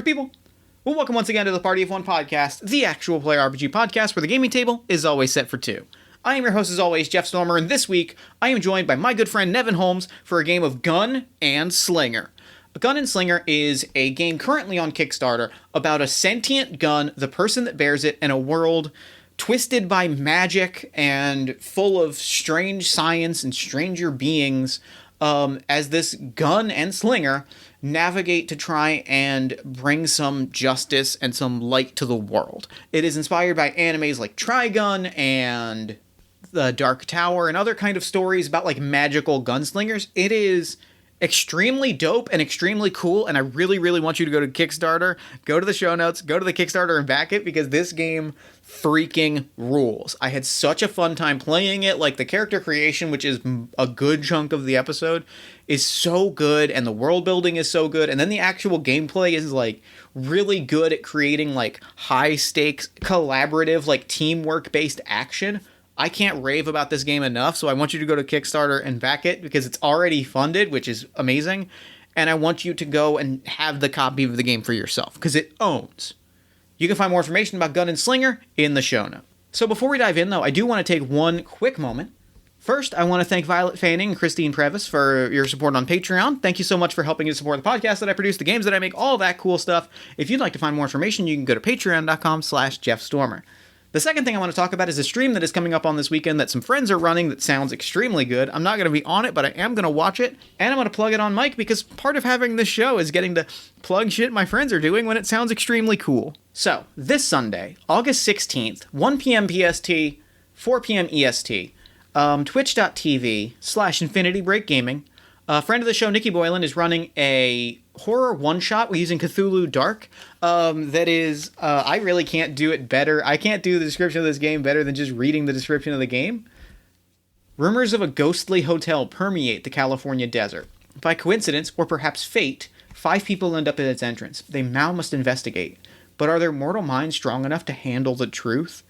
people? Well, welcome once again to the Party of One podcast, the actual play RPG podcast where the gaming table is always set for two. I am your host as always, Jeff Stormer, and this week I am joined by my good friend Nevyn Holmes for a game of Gun&Slinger. Gun&Slinger is a game currently on Kickstarter about a sentient gun, the person that bears it, in a world twisted by magic and full of strange science and stranger beings, as this Gun&Slinger navigate to try and bring some justice and some light to the world. It is inspired by animes like Trigun and The Dark Tower and other kind of stories about like magical gunslingers. It is extremely dope and extremely cool, and I really, really want you to go to Kickstarter, go to the show notes, go to the Kickstarter and back it, because this game freaking rules. I had such a fun time playing it. Like, the character creation, which is a good chunk of the episode, is so good, and the world building is so good, and then the actual gameplay is like really good at creating like high stakes, collaborative, like teamwork based action. I can't rave about this game enough, so I want you to go to Kickstarter and back it because it's already funded, which is amazing, and I want you to go and have the copy of the game for yourself because it owns. You can find more information about Gun&Slinger in the show notes. So before we dive in, though, I do want to take one quick moment. First, I want to thank Violet Fanning and Christine Previs for your support on Patreon. Thank you so much for helping to support the podcast that I produce, the games that I make, all that cool stuff. If you'd like to find more information, you can go to patreon.com/JeffStormer. The second thing I want to talk about is a stream that is coming up on this weekend that some friends are running that sounds extremely good. I'm not going to be on it, but I am going to watch it, and I'm going to plug it on mic because part of having this show is getting to plug shit my friends are doing when it sounds extremely cool. So, this Sunday, August 16th, 1 p.m. PST, 4 p.m. EST, twitch.tv/Infinity Break Gaming. A friend of the show, Nikki Boylan, is running a horror one-shot using Cthulhu Dark. That is, I really can't do it better. I can't do the description of this game better than just reading the description of the game. Rumors of a ghostly hotel permeate the California desert. By coincidence, or perhaps fate, 5 people end up at its entrance. They now must investigate. But are their mortal minds strong enough to handle the truth?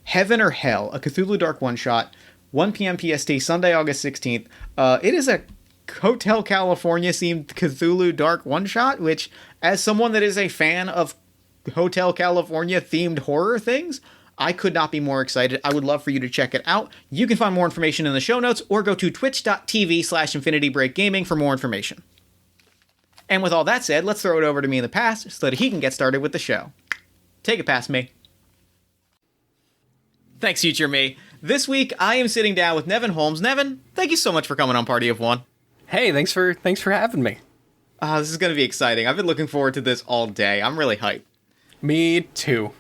Heaven or Hell, a Cthulhu Dark one-shot, 1 p.m. PST, Sunday, August 16th. It is a Hotel California themed Cthulhu Dark one-shot, which, as someone that is a fan of Hotel California themed horror things, I could not be more excited. I would love for you to check it out. You can find more information in the show notes or go to twitch.tv/Infinity Break Gaming for more information. And with all that said, let's throw it over to me in the past so that he can get started with the show. Take it past me. Thanks, future me. This week, I am sitting down with Nevyn Holmes. Nevyn, thank you so much for coming on Party of One. Hey, thanks for having me. This is going to be exciting. I've been looking forward to this all day. I'm really hyped. Me too.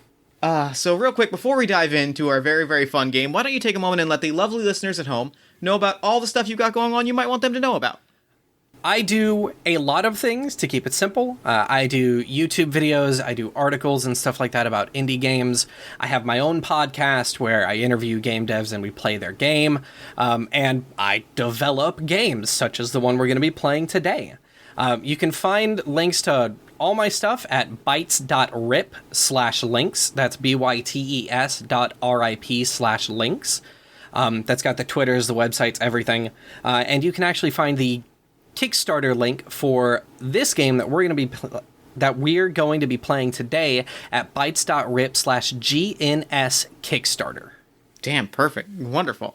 So real quick, before we dive into our very, very fun game, why don't you take a moment and let the lovely listeners at home know about all the stuff you've got going on you might want them to know about. I do a lot of things to keep it simple. I do YouTube videos, I do articles and stuff like that about indie games. I have my own podcast where I interview game devs and we play their game. And I develop games, such as the one we're going to be playing today. You can find links to all my stuff at bytes.rip/links. That's bytes.rip/links. That's got the Twitters, the websites, everything. And you can actually find the Kickstarter link for this game that we're going to be playing today at bytes.rip/GNS Kickstarter. Damn, perfect. Wonderful.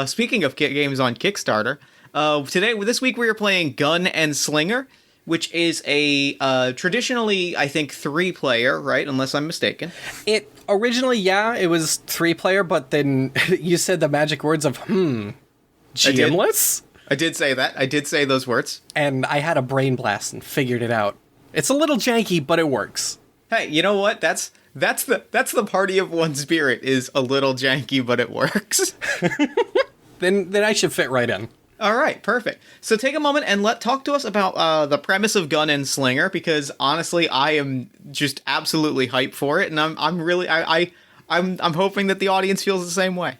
Speaking of games on Kickstarter, this week we are playing Gun&Slinger, which is a traditionally, I think, 3-player, right? Unless I'm mistaken. It originally, it was 3-player, but then you said the magic words of, GMless? I did say that. I did say those words. And I had a brain blast and figured it out. It's a little janky, but it works. Hey, you know what? That's the Party of One spirit, is a little janky, but it works. Then I should fit right in. All right, perfect. So take a moment and talk to us about the premise of Gun&Slinger, because honestly, I am just absolutely hyped for it, and I'm hoping that the audience feels the same way.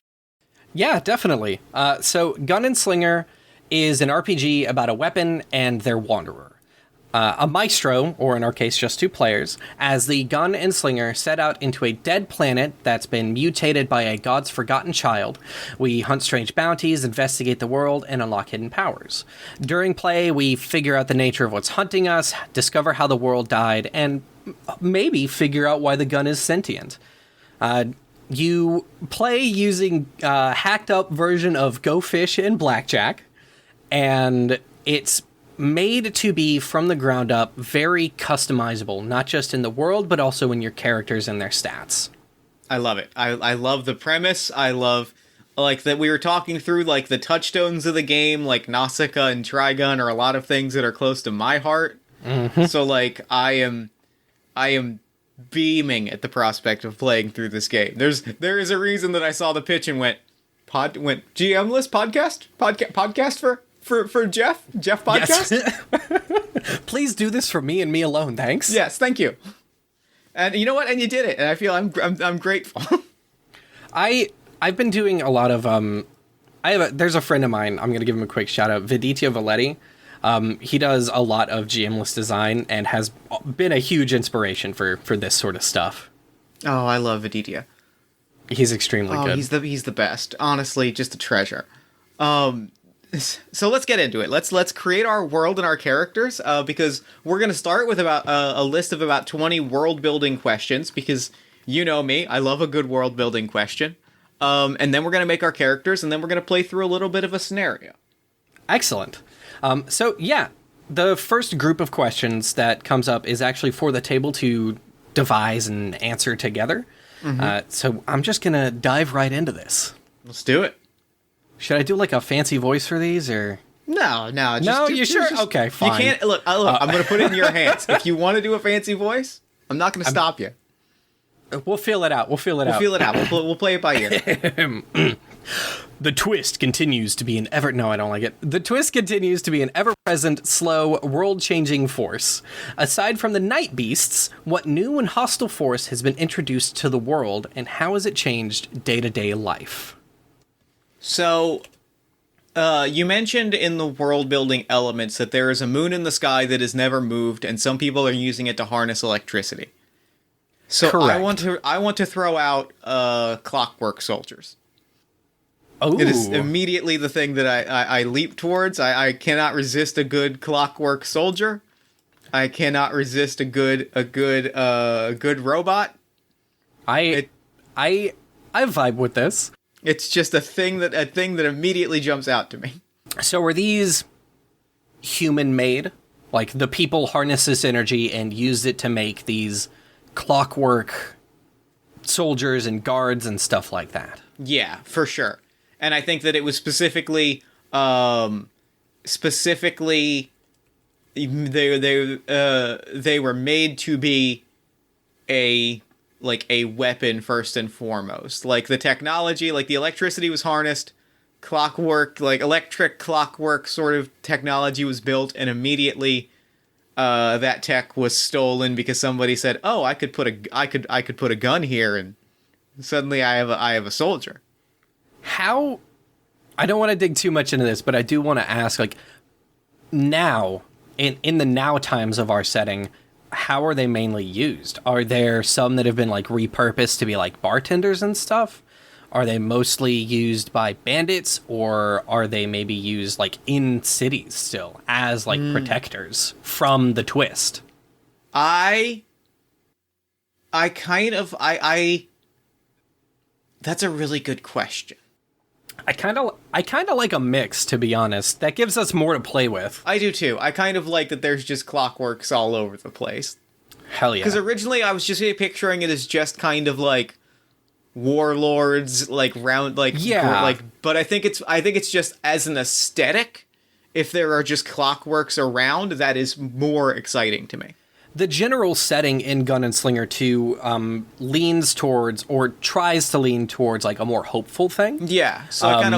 Yeah, definitely. So Gun&Slinger is an RPG about a weapon and their wanderer. a maestro, or in our case just 2 players, as the Gun&Slinger set out into a dead planet that's been mutated by a god's forgotten child. We hunt strange bounties, investigate the world, and unlock hidden powers. During play, we figure out the nature of what's hunting us, discover how the world died, and maybe figure out why the gun is sentient. You play using a hacked up version of Go Fish and Blackjack, and it's made to be, from the ground up, very customizable, not just in the world, but also in your characters and their stats. I love it. I love the premise. I love, like, that we were talking through, like, the touchstones of the game, like Nausicaa and Trigun are a lot of things that are close to my heart. Mm-hmm. So, like, I am beaming at the prospect of playing through this game. There is a reason that I saw the pitch and went GM list podcast for Jeff podcast. Yes. Please do this for me and me alone, thanks. Yes, thank you. And you know what? And you did it, and I feel I'm grateful. I've been doing a lot of there's a friend of mine, I'm gonna give him a quick shout out, Viditio Valetti. He does a lot of GM list design and has been a huge inspiration for this sort of stuff. Oh, I love Viditio. He's extremely good. He's the best. Honestly, just a treasure. So let's get into it. Let's create our world and our characters, because we're going to start with about a list of about 20 world building questions, because you know me, I love a good world building question. And then we're going to make our characters, and then we're going to play through a little bit of a scenario. Excellent. So yeah, the first group of questions that comes up is actually for the table to devise and answer together. Mm-hmm. So I'm just going to dive right into this. Let's do it. Should I do like a fancy voice for these, or? No. You sure? Okay, fine. You can't, look, I'm going to put it in your hands. If you want to do a fancy voice, I'm not going to stop you. We'll feel it out. We'll feel it out. We'll play it by ear. The twist continues to be an ever... No, I don't like it. The twist continues to be an ever-present, slow, world-changing force. Aside from the night beasts, what new and hostile force has been introduced to the world, and how has it changed day-to-day life? So, you mentioned in the world-building elements that there is a moon in the sky that has never moved, and some people are using it to harness electricity. So correct. I want to throw out clockwork soldiers. Oh, it is immediately the thing that I leap towards. I cannot resist a good clockwork soldier. I cannot resist a good robot. I vibe with this. It's just a thing that immediately jumps out to me. So are these human-made? Like, the people harness this energy and use it to make these clockwork soldiers and guards and stuff like that? Yeah, for sure. And I think that it was specifically they were made to be a weapon first and foremost. Like, the technology, like the electricity was harnessed, clockwork, like electric clockwork sort of technology was built, and immediately that tech was stolen because somebody said, "Oh, I could put a gun here," and suddenly I have a soldier. How? I don't want to dig too much into this, but I do want to ask, like, now, in the now times of our setting, how are they mainly used? Are there some that have been, like, repurposed to be, like, bartenders and stuff? Are they mostly used by bandits, or are they maybe used, like, in cities still as, like, protectors from the twist? That's a really good question. I kind of like a mix, to be honest. That gives us more to play with. I do too. I kind of like that there's just clockworks all over the place. Hell yeah. Because originally I was just picturing it as just kind of like warlords, like round, like yeah. Like, but I think it's just as an aesthetic. If there are just clockworks around, that is more exciting to me. The general setting in Gun&Slinger 2 leans towards, or tries to lean towards, like, a more hopeful thing. Yeah, so that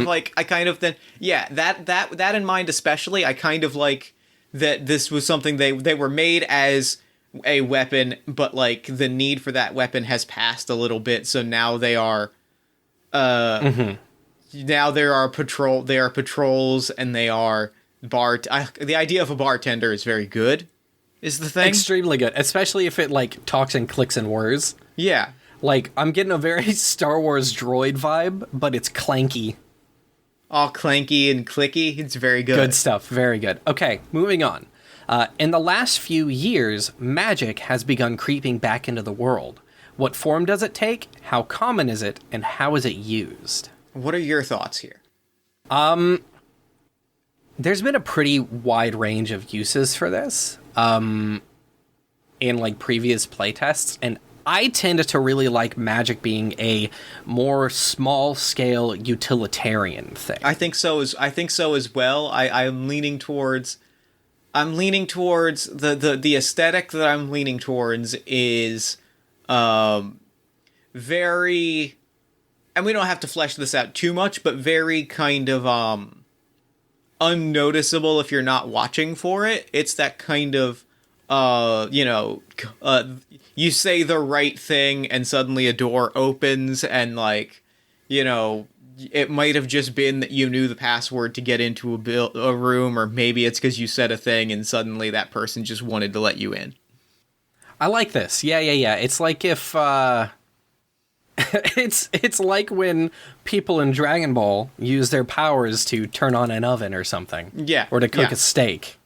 in mind especially, I kind of like that this was something they were made as a weapon, but, like, the need for that weapon has passed a little bit, so now they are, now there are patrols, and they are the idea of a bartender is very good. is the thing. Extremely good, especially if it, like, talks in clicks and whirs. Yeah. Like, I'm getting a very Star Wars droid vibe, but it's clanky. All clanky and clicky. It's very good. Good stuff. Very good. Okay, moving on. In the last few years, magic has begun creeping back into the world. What form does it take? How common is it? And how is it used? What are your thoughts here? There's been a pretty wide range of uses for this in, like, previous playtests, and I tend to really like magic being a more small-scale utilitarian thing. I think so as well. I'm leaning towards the aesthetic that I'm leaning towards is very, and we don't have to flesh this out too much, but very kind of unnoticeable if you're not watching for it. It's that kind of you say the right thing and suddenly a door opens, and, like, it might have just been that you knew the password to get into a room, or maybe it's because you said a thing and suddenly that person just wanted to let you in. I like this. Yeah. It's like if it's like when people in Dragon Ball use their powers to turn on an oven or something. Yeah. Or to cook a steak.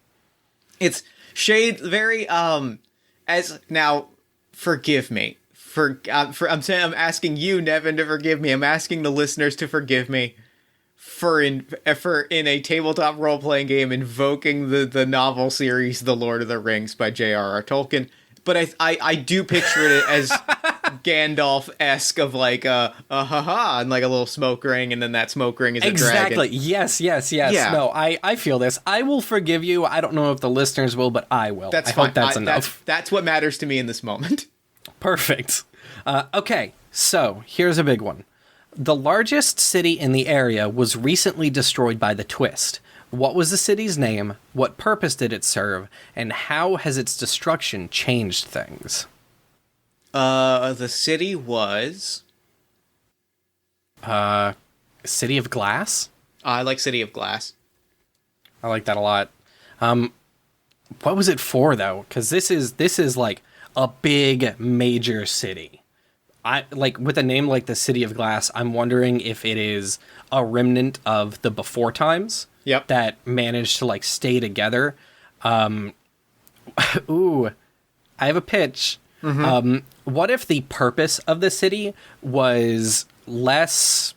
It's shade very as now. Forgive me I'm asking you, Nevyn, to forgive me. I'm asking the listeners to forgive me for in a tabletop role playing game invoking the novel series The Lord of the Rings by J.R.R. Tolkien. But I do picture it as Gandalf-esque of, like, ha-ha, and, like, a little smoke ring, and then that smoke ring is a dragon. Exactly. Yes. Yeah. No, I feel this. I will forgive you. I don't know if the listeners will, but I will. That's I fine. hope that's enough. That's what matters to me in this moment. Perfect. Okay, so here's a big one. The largest city in the area was recently destroyed by the Twist. What was the city's name? What purpose did it serve? And how has its destruction changed things? The city was... City of Glass? I like City of Glass. I like that a lot. What was it for, though? Because this is like a big major city. I like, with a name like the City of Glass, I'm wondering if it is a remnant of the before times. Yep. That managed to, like, stay together. Ooh, I have a pitch. Mm-hmm. What if the purpose of the city was less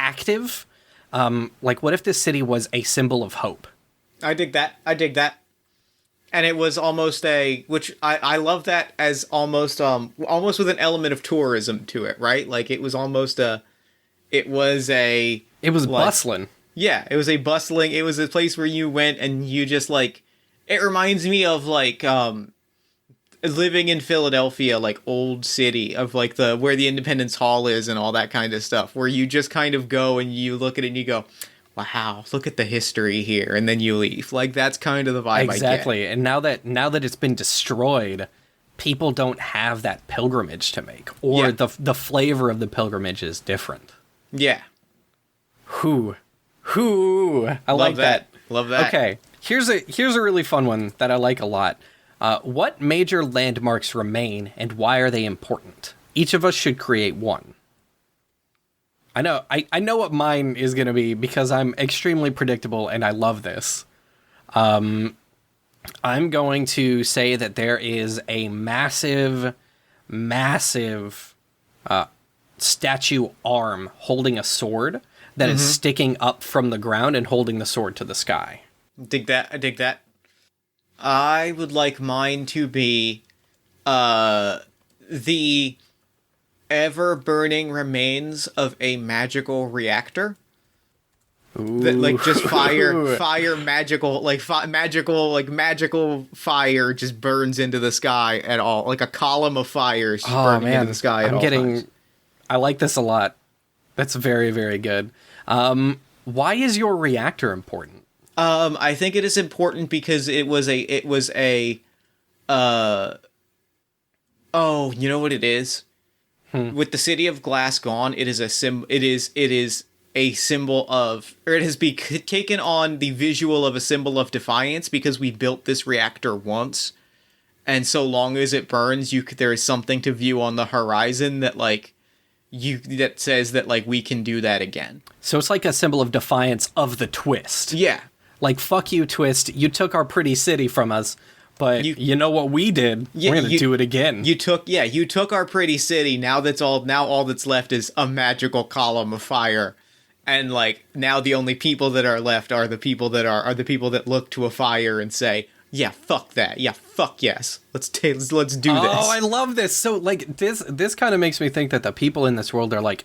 active? Like, what if this city was a symbol of hope? I dig that. And it was almost which I love that as almost with an element of tourism to it, right? Like, it was bustling. Yeah, it was a place where you went and you just, like, it reminds me of, like, living in Philadelphia, like, old city, of, like, where the Independence Hall is and all that kind of stuff, where you just kind of go and you look at it and you go, wow, look at the history here, and then you leave. Like, that's kind of the vibe exactly. I get. And now that it's been destroyed, people don't have that pilgrimage to make, or the flavor of the pilgrimage is different. Yeah. I like that. Love that. Okay, here's a really fun one that I like a lot. What major landmarks remain, and why are they important? Each of us should create one. I know what mine is going to be, because I'm extremely predictable and I love this. I'm going to say that there is a massive statue arm holding a sword that is sticking up from the ground and holding the sword to the sky. I dig that. I would like mine to be the ever-burning remains of a magical reactor. Ooh. That, like, just magical fire just burns into the sky at all. Like a column of fire just burning into the sky at all times. I like this a lot. That's very, very good. Why is your reactor important? I think it is important because you know what it is? With the City of Glass gone, it is a symbol of, or it has taken on the visual of a symbol of defiance because we built this reactor once. And so long as it burns, there is something to view on the horizon that, like, that says that, like, we can do that again. So it's like a symbol of defiance of the twist. Yeah. Like, fuck you, twist. You took our pretty city from us, but you know what we did? Yeah, we're gonna do it again. You took our pretty city. Now all that's left is a magical column of fire. And, like, now the only people that are left are the people that look to a fire and say, yeah, fuck that. Yeah, fuck yes. Let's do this. Oh, I love this. So, like, this kind of makes me think that the people in this world are, like,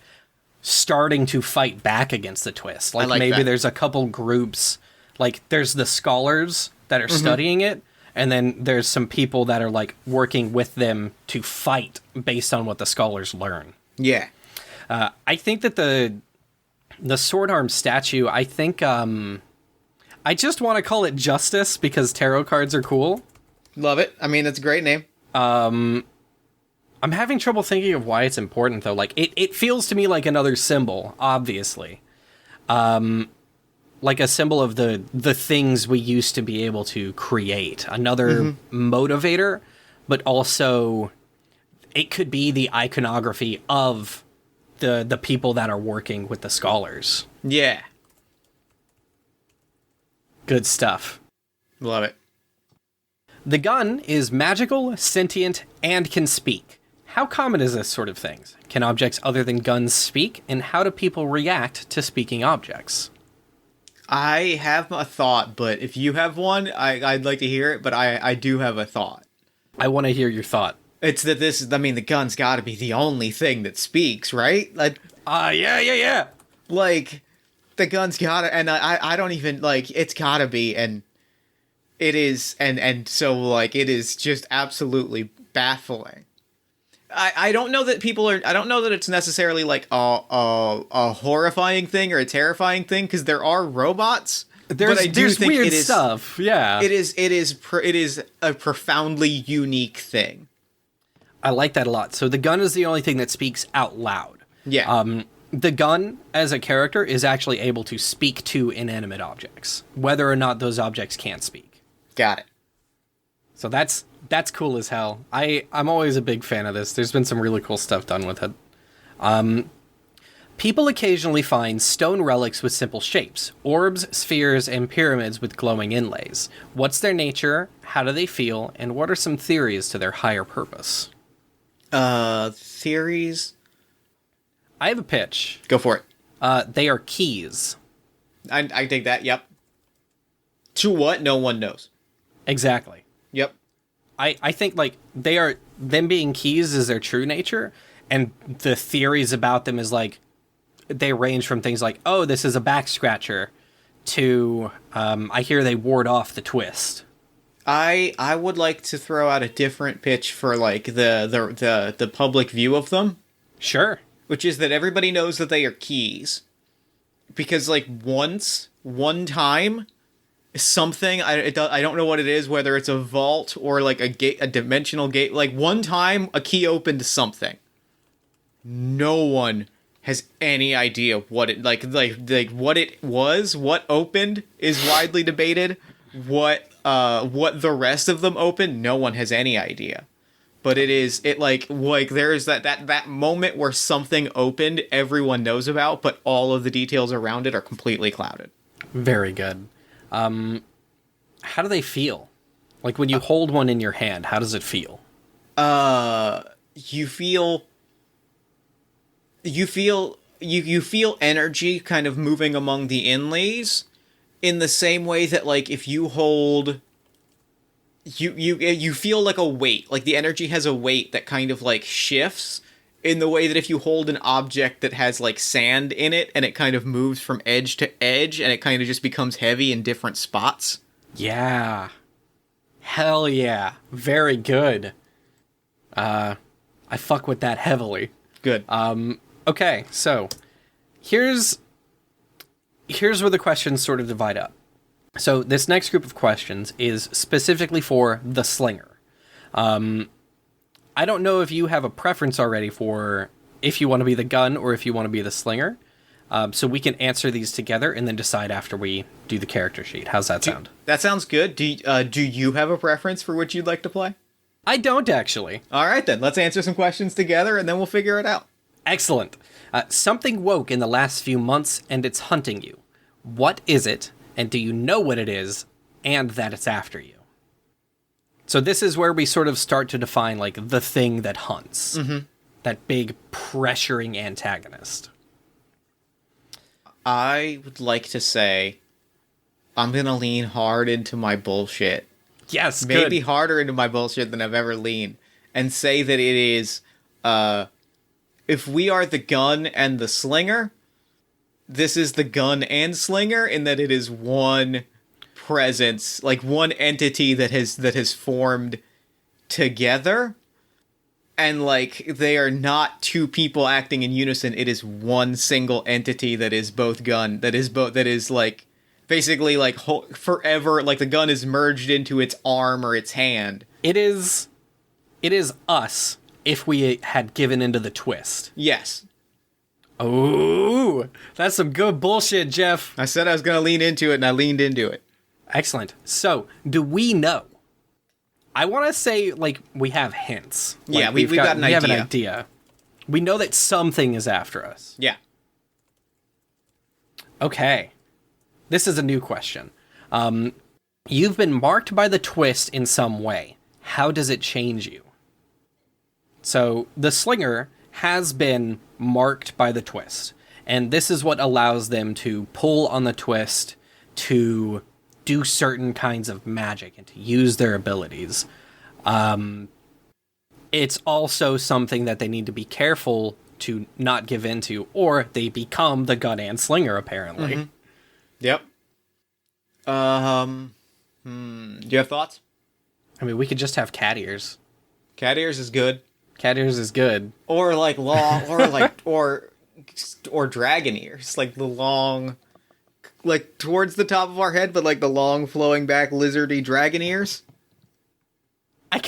starting to fight back against the twist. Like maybe that. There's a couple groups, like, there's the scholars that are studying it, and then there's some people that are, like, working with them to fight based on what the scholars learn. Yeah. I think that the sword arm statue, I think, I just want to call it Justice because tarot cards are cool. Love it. I mean, that's a great name. I'm having trouble thinking of why it's important, though. Like, it feels to me like another symbol, obviously. Like a symbol of the things we used to be able to create. Another motivator, but also it could be the iconography of the people that are working with the scholars. Yeah. Good stuff. Love it. The gun is magical, sentient, and can speak. How common is this sort of thing? Can objects other than guns speak? And how do people react to speaking objects? I have a thought, but if you have one, I'd like to hear it, but I do have a thought. I want to hear your thought. It's that the gun's gotta be the only thing that speaks, right? Like, yeah. Like, the gun's gotta, and I don't even, like, it's gotta be, and it is, and so, like, it is just absolutely baffling. I don't know that I don't know that it's necessarily, like, a horrifying thing or a terrifying thing, because there are robots, but I do think weird it is stuff, yeah. It is a profoundly unique thing. I like that a lot. So the gun is the only thing that speaks out loud. Yeah. The gun, as a character, is actually able to speak to inanimate objects, whether or not those objects can't speak. Got it. So that's cool as hell. I'm always a big fan of this. There's been some really cool stuff done with it. People occasionally find stone relics with simple shapes, orbs, spheres, and pyramids with glowing inlays. What's their nature? How do they feel? And what are some theories to their higher purpose? Theories? I have a pitch. Go for it. They are keys. I take that, yep. To what? No one knows. Exactly. Yep. I think, like, them being keys is their true nature, and the theories about them is, like, they range from things like, oh, this is a back scratcher, to, I hear they ward off the twist. I would like to throw out a different pitch for, like, the public view of them. Sure. Which is that everybody knows that they are keys. Because, like, one time, something, I don't know what it is, whether it's a vault or, like, a dimensional gate. Like, one time, a key opened something. No one has any idea what it, like what it was. What opened is widely debated. What the rest of them opened, no one has any idea. But there's that moment where something opened everyone knows about, but all of the details around it are completely clouded. Very good. How do they feel? Like, when you hold one in your hand, how does it feel? You feel energy kind of moving among the inlays, in the same way that, like, if you hold, you feel like a weight, like the energy has a weight that kind of, like, shifts in the way that if you hold an object that has, like, sand in it and it kind of moves from edge to edge and it kind of just becomes heavy in different spots. Yeah. Hell yeah. Very good. I fuck with that heavily. Good. Okay, so here's where the questions sort of divide up. So this next group of questions is specifically for the slinger. I don't know if you have a preference already for if you want to be the gun or if you want to be the slinger. So we can answer these together and then decide after we do the character sheet. How's that sound? That sounds good. Do you have a preference for which you'd like to play? I don't, actually. All right, then. Let's answer some questions together, and then we'll figure it out. Excellent. Something woke in the last few months, and it's hunting you. What is it, and do you know what it is, and that it's after you? So this is where we sort of start to define, like, the thing that hunts. Mm-hmm. That big, pressuring antagonist. I would like to say I'm going to lean hard into my bullshit. Yes, Maybe good. harder into my bullshit than I've ever leaned. And say that it is, if we are the gun and the slinger, this is the gun and slinger in that it is one presence, like one entity that has formed together. And, like, they are not two people acting in unison. It is one single entity that is both gun, that is, like, basically, like, forever, like, the gun is merged into its arm or its hand. It is us if we had given into the twist. Yes. Oh, that's some good bullshit, Jeff. I said I was going to lean into it, and I leaned into it. Excellent. So, do we know? I want to say, like, we have hints. Like, yeah, we've got an idea. We have an idea. We know that something is after us. Yeah. Okay. This is a new question. You've been marked by the twist in some way. How does it change you? So, the slinger has been marked by the twist. And this is what allows them to pull on the twist to do certain kinds of magic and to use their abilities. It's also something that they need to be careful to not give into, or they become the gun-and-slinger, apparently. Mm-hmm. Yep. Do you have thoughts? I mean, we could just have cat ears. Cat ears is good. Cat ears is good. Or, like, long, or, like, or dragon ears. Like, the long, like, towards the top of our head, but, like, the long, flowing back, lizardy dragon ears. I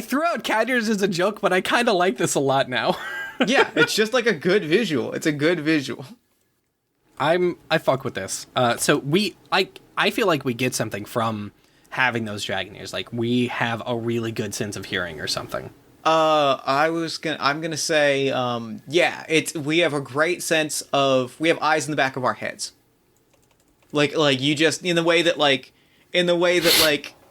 threw out cat ears as a joke, but I kind of like this a lot now. Yeah, it's just, like, a good visual. It's a good visual. I fuck with this. So I feel like we get something from having those dragon ears. Like, we have a really good sense of hearing or something. I'm gonna say, yeah, we have a great sense of, we have eyes in the back of our heads. Like, you just, in the way that,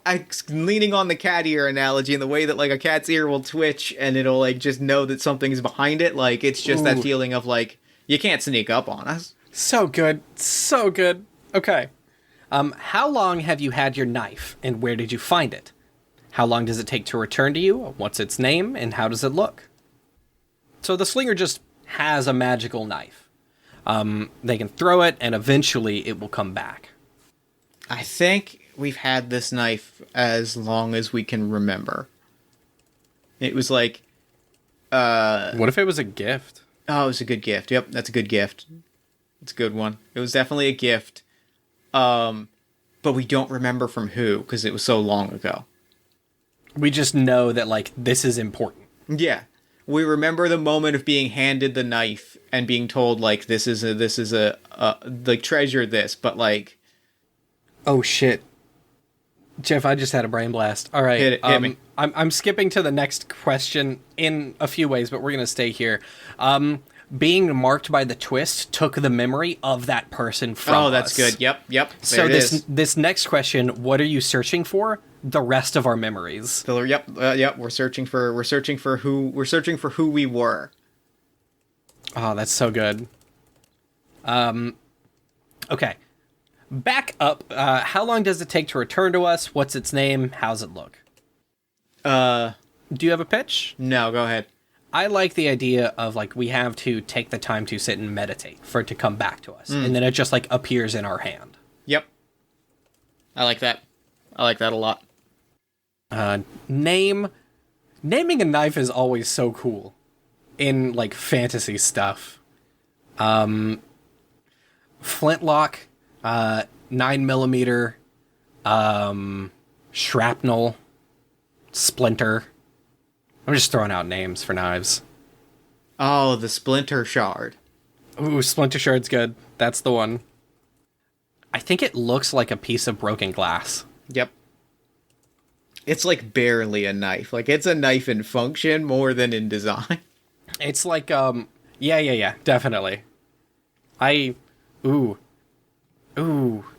I'm leaning on the cat ear analogy, in the way that, like, a cat's ear will twitch and it'll, like, just know that something's behind it. Like, it's just that feeling of, like, you can't sneak up on us. So good. So good. Okay. How long have you had your knife, and where did you find it? How long does it take to return to you? What's its name, and how does it look? So the slinger just has a magical knife. They can throw it, and eventually it will come back. I think we've had this knife as long as we can remember. It was like, What if it was a gift? Oh, it was a good gift. Yep, that's a good gift. It's a good one. It was definitely a gift. But we don't remember from who, because it was so long ago. We just know that, like, this is important. Yeah. We remember the moment of being handed the knife and being told, like, this is like, treasure this, but, like... Oh, shit. Jeff, I just had a brain blast. All right. Hit me. I'm skipping to the next question in a few ways, but we're going to stay here. Being marked by the twist took the memory of that person from us. Oh, that's good. Yep. So this next question, what are you searching for? The rest of our memories. Yep. We're searching for who we were. Oh, that's so good. Okay. Back up. How long does it take to return to us? What's its name? How's it look? Do you have a pitch? No, go ahead. I like the idea of, like, we have to take the time to sit and meditate for it to come back to us. And then it just, like, appears in our hand. Yep. I like that. I like that a lot. Naming a knife is always so cool in, like, fantasy stuff. Flintlock, 9mm, shrapnel, splinter. I'm just throwing out names for knives. Oh, the splinter shard. Ooh, Splinter Shard's good. That's the one. I think it looks like a piece of broken glass. Yep. It's like barely a knife. Like, it's a knife in function more than in design. It's like, yeah, definitely. Ooh,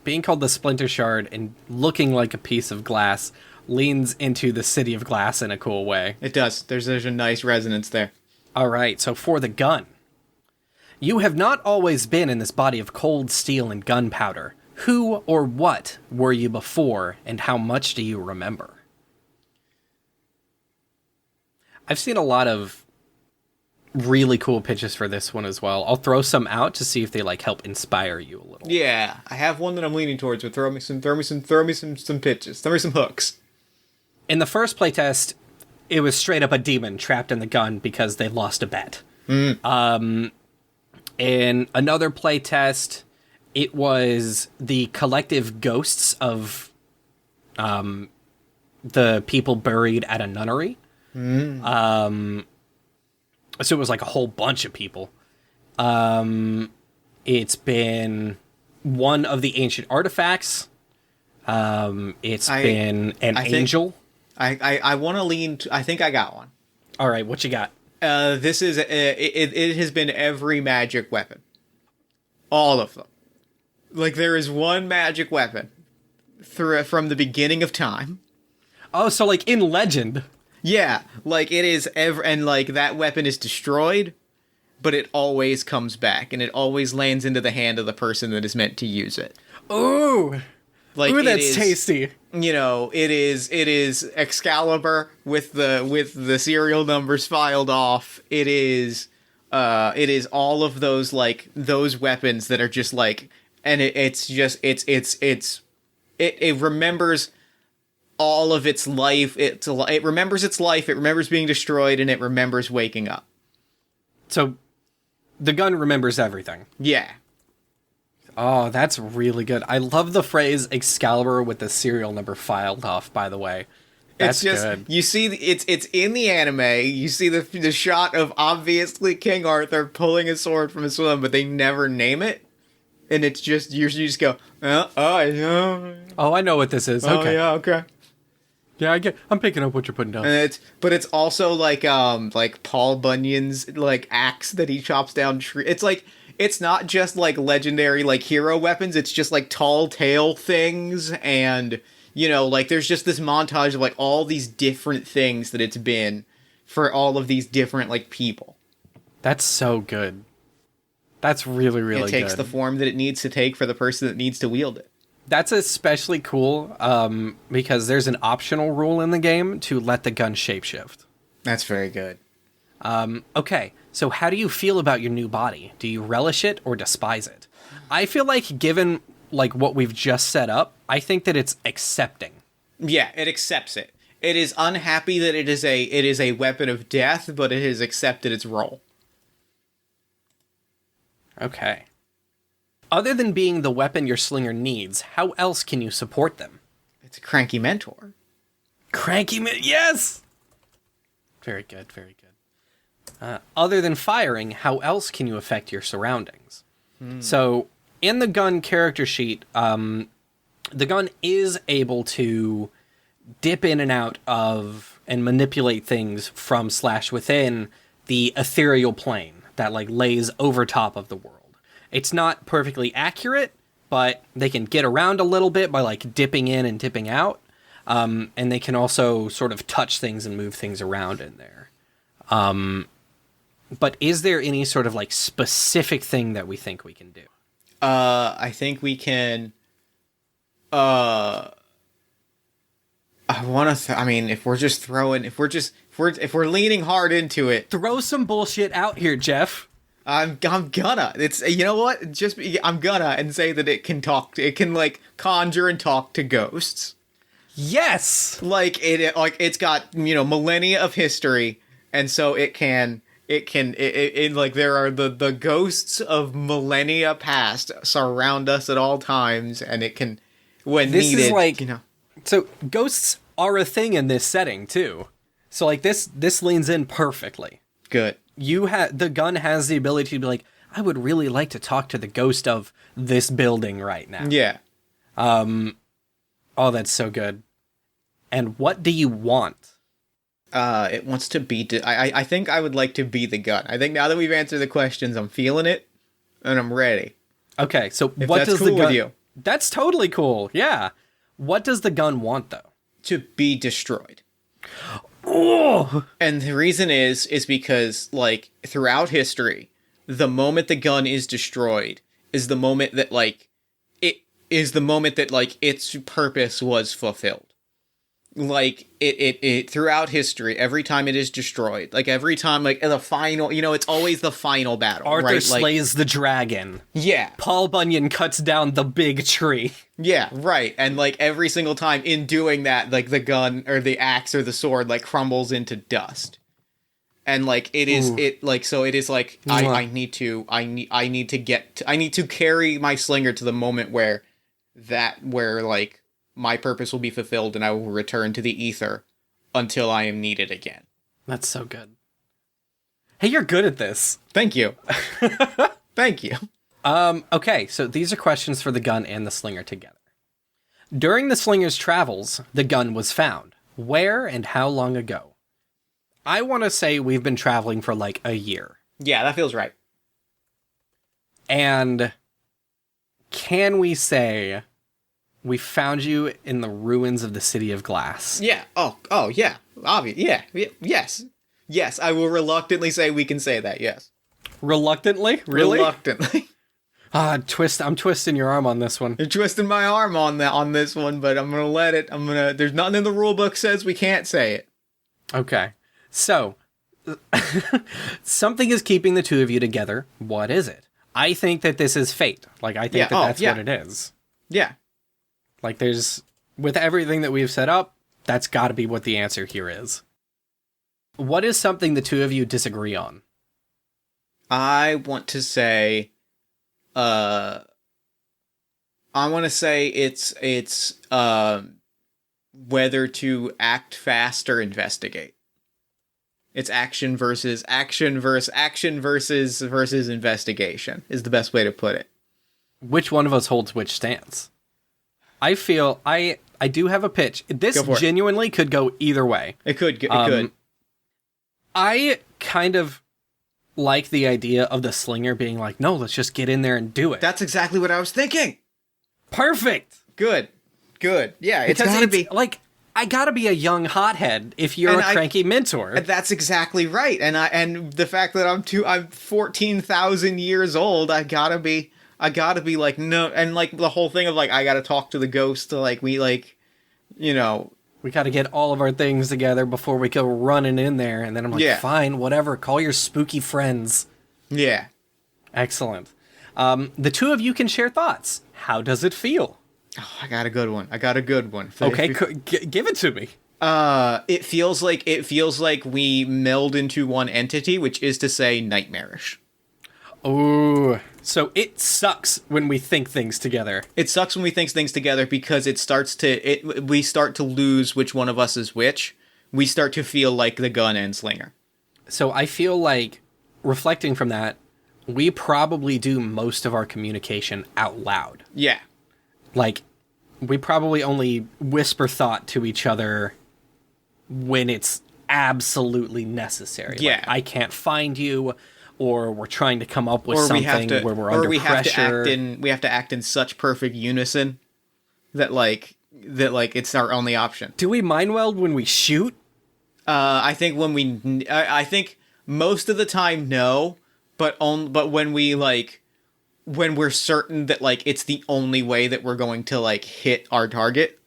being called the Splinter Shard and looking like a piece of glass leans into the City of Glass in a cool way. It does. There's a nice resonance there. All right, so for the gun. You have not always been in this body of cold steel and gunpowder. Who or what were you before, and how much do you remember? I've seen a lot of really cool pitches for this one as well. I'll throw some out to see if they like help inspire you a little. Yeah, I have one that I'm leaning towards, but throw me some pitches. Throw me some hooks. In the first playtest, it was straight up a demon trapped in the gun because they lost a bet. In another playtest, it was the collective ghosts of the people buried at a nunnery. So it was like a whole bunch of people. It's been one of the ancient artifacts. It's been an angel. I want to lean. I think I got one. All right, what you got? This is it has been every magic weapon, all of them. Like, there is one magic weapon from the beginning of time. Oh, so like in Legend. Yeah, like it is and like that weapon is destroyed, but it always comes back and it always lands into the hand of the person that is meant to use it. Ooh. Like, ooh, that's tasty. You know, it is Excalibur with the serial numbers filed off. It is all of those, like, those weapons that are just like, and it remembers all of its life. It remembers its life. It remembers being destroyed, and it remembers waking up. So, the gun remembers everything. Yeah. Oh, that's really good. I love the phrase Excalibur with the serial number filed off, by the way. That's good. You see, it's in the anime. You see the shot of obviously King Arthur pulling a sword from his sword, but they never name it. And it's just, you just go, I know. Oh, I know what this is. Oh, okay. yeah, okay. Yeah, I'm picking up what you're putting down. And it's also like Paul Bunyan's like axe that he chops down tree. It's like, it's not just like legendary like hero weapons. It's just like tall tale things, and you know, like there's just this montage of like all these different things that it's been for all of these different like people. That's so good. That's really, really good. It takes the form that it needs to take for the person that needs to wield it. That's especially cool because there's an optional rule in the game to let the gun shapeshift. That's very good. Okay, so how do you feel about your new body? Do you relish it or despise it? I feel like given like what we've just set up, I think that it's accepting. Yeah, it accepts it. It is unhappy that it is a weapon of death, but it has accepted its role. Okay. Other than being the weapon your slinger needs, how else can you support them? It's a cranky mentor. Yes! Very good, very good. Other than firing, how else can you affect your surroundings? So, in the gun character sheet, the gun is able to dip in and out of and manipulate things from / within the ethereal plane that like lays over top of the world. It's not perfectly accurate, but they can get around a little bit by like dipping in and dipping out. And they can also sort of touch things and move things around in there. But is there any sort of like specific thing that we think we can do? I think we can. I mean, if we're leaning hard into it, throw some bullshit out here, Jeff. I'm gonna. It's, you know what? I'm gonna and say that it can talk. It can like conjure and talk to ghosts. Yes. It's got, you know, millennia of history, and so it like there are the ghosts of millennia past surround us at all times, and it can, when this needed, is like, you know. So ghosts are a thing in this setting too. So like this leans in perfectly. Good. The gun has the ability to be like, I would really like to talk to the ghost of this building right now. Yeah. Oh, that's so good. And what do you want? It wants to be... I think I would like to be the gun. I think now that we've answered the questions, I'm feeling it, and I'm ready. Okay, so If what that's does cool the gun... with you. That's totally cool, yeah. What does the gun want, though? To be destroyed. Oh! And the reason is because, like, throughout history, the moment the gun is destroyed is the moment that, like, its purpose was fulfilled. Like, it throughout history, every time it is destroyed, like, every time, like, the final, it's always the final battle, Arthur right? slays the dragon. Yeah. Paul Bunyan cuts down the big tree. Yeah, right. And, like, every single time in doing that, like, the gun or the axe or the sword, like, crumbles into dust. And, like, it is, so it is, like, I need to carry my slinger to the moment where, like, my purpose will be fulfilled and I will return to the ether until I am needed again. That's so good. Hey, you're good at this. Thank you. Thank you. Okay, so these are questions for the gun and the slinger together. During the slinger's travels, the gun was found. Where and how long ago? I want to say we've been traveling for like a year. Yeah, that feels right. And can we say we found you in the ruins of the City of Glass? Yeah. Oh, yeah. Obvious. Yeah. Yes. Yes, I will reluctantly say we can say that, yes. Reluctantly? Really? Reluctantly. I'm twisting your arm on this one. You're twisting my arm on this one, but I'm gonna let it. There's nothing in the rule book says we can't say it. Okay. So, something is keeping the two of you together. What is it? I think that this is fate. Like, I think that's what it is. Yeah. Like, with everything that we've set up, that's got to be what the answer here is. What is something the two of you disagree on? I want to say, it's whether to act fast or investigate. It's action versus investigation is the best way to put it. Which one of us holds which stance? I feel I do have a pitch. This genuinely could go either way. It could. It could. I kind of like the idea of the slinger being like, no, let's just get in there and do it. That's exactly what I was thinking. Perfect. Good. Yeah, it's gotta be. Like, I gotta be a young hothead if you're a cranky mentor. That's exactly right. And the fact that I'm 14,000 years old, I gotta be like, no, and like the whole thing of like, I gotta talk to the ghost to like, we gotta get all of our things together before we go running in there. And then I'm like, fine, whatever, call your spooky friends. Yeah. Excellent. The two of you can share thoughts. How does it feel? Oh, I got a good one. Okay, give it to me. It feels like we meld into one entity, which is to say nightmarish. Ooh. So it sucks when we think things together. It sucks when we think things together because we start to lose which one of us is which. We start to feel like the gun-and-slinger. So I feel like, reflecting from that, we probably do most of our communication out loud. Yeah. Like, we probably only whisper thought to each other when it's absolutely necessary. Yeah. Like, I can't find you, or we're trying to come up with something where we're under pressure. We have to act in such perfect unison that it's our only option. Do we mind weld when we shoot? I think I think most of the time no, but when we're certain that like it's the only way that we're going to like hit our target.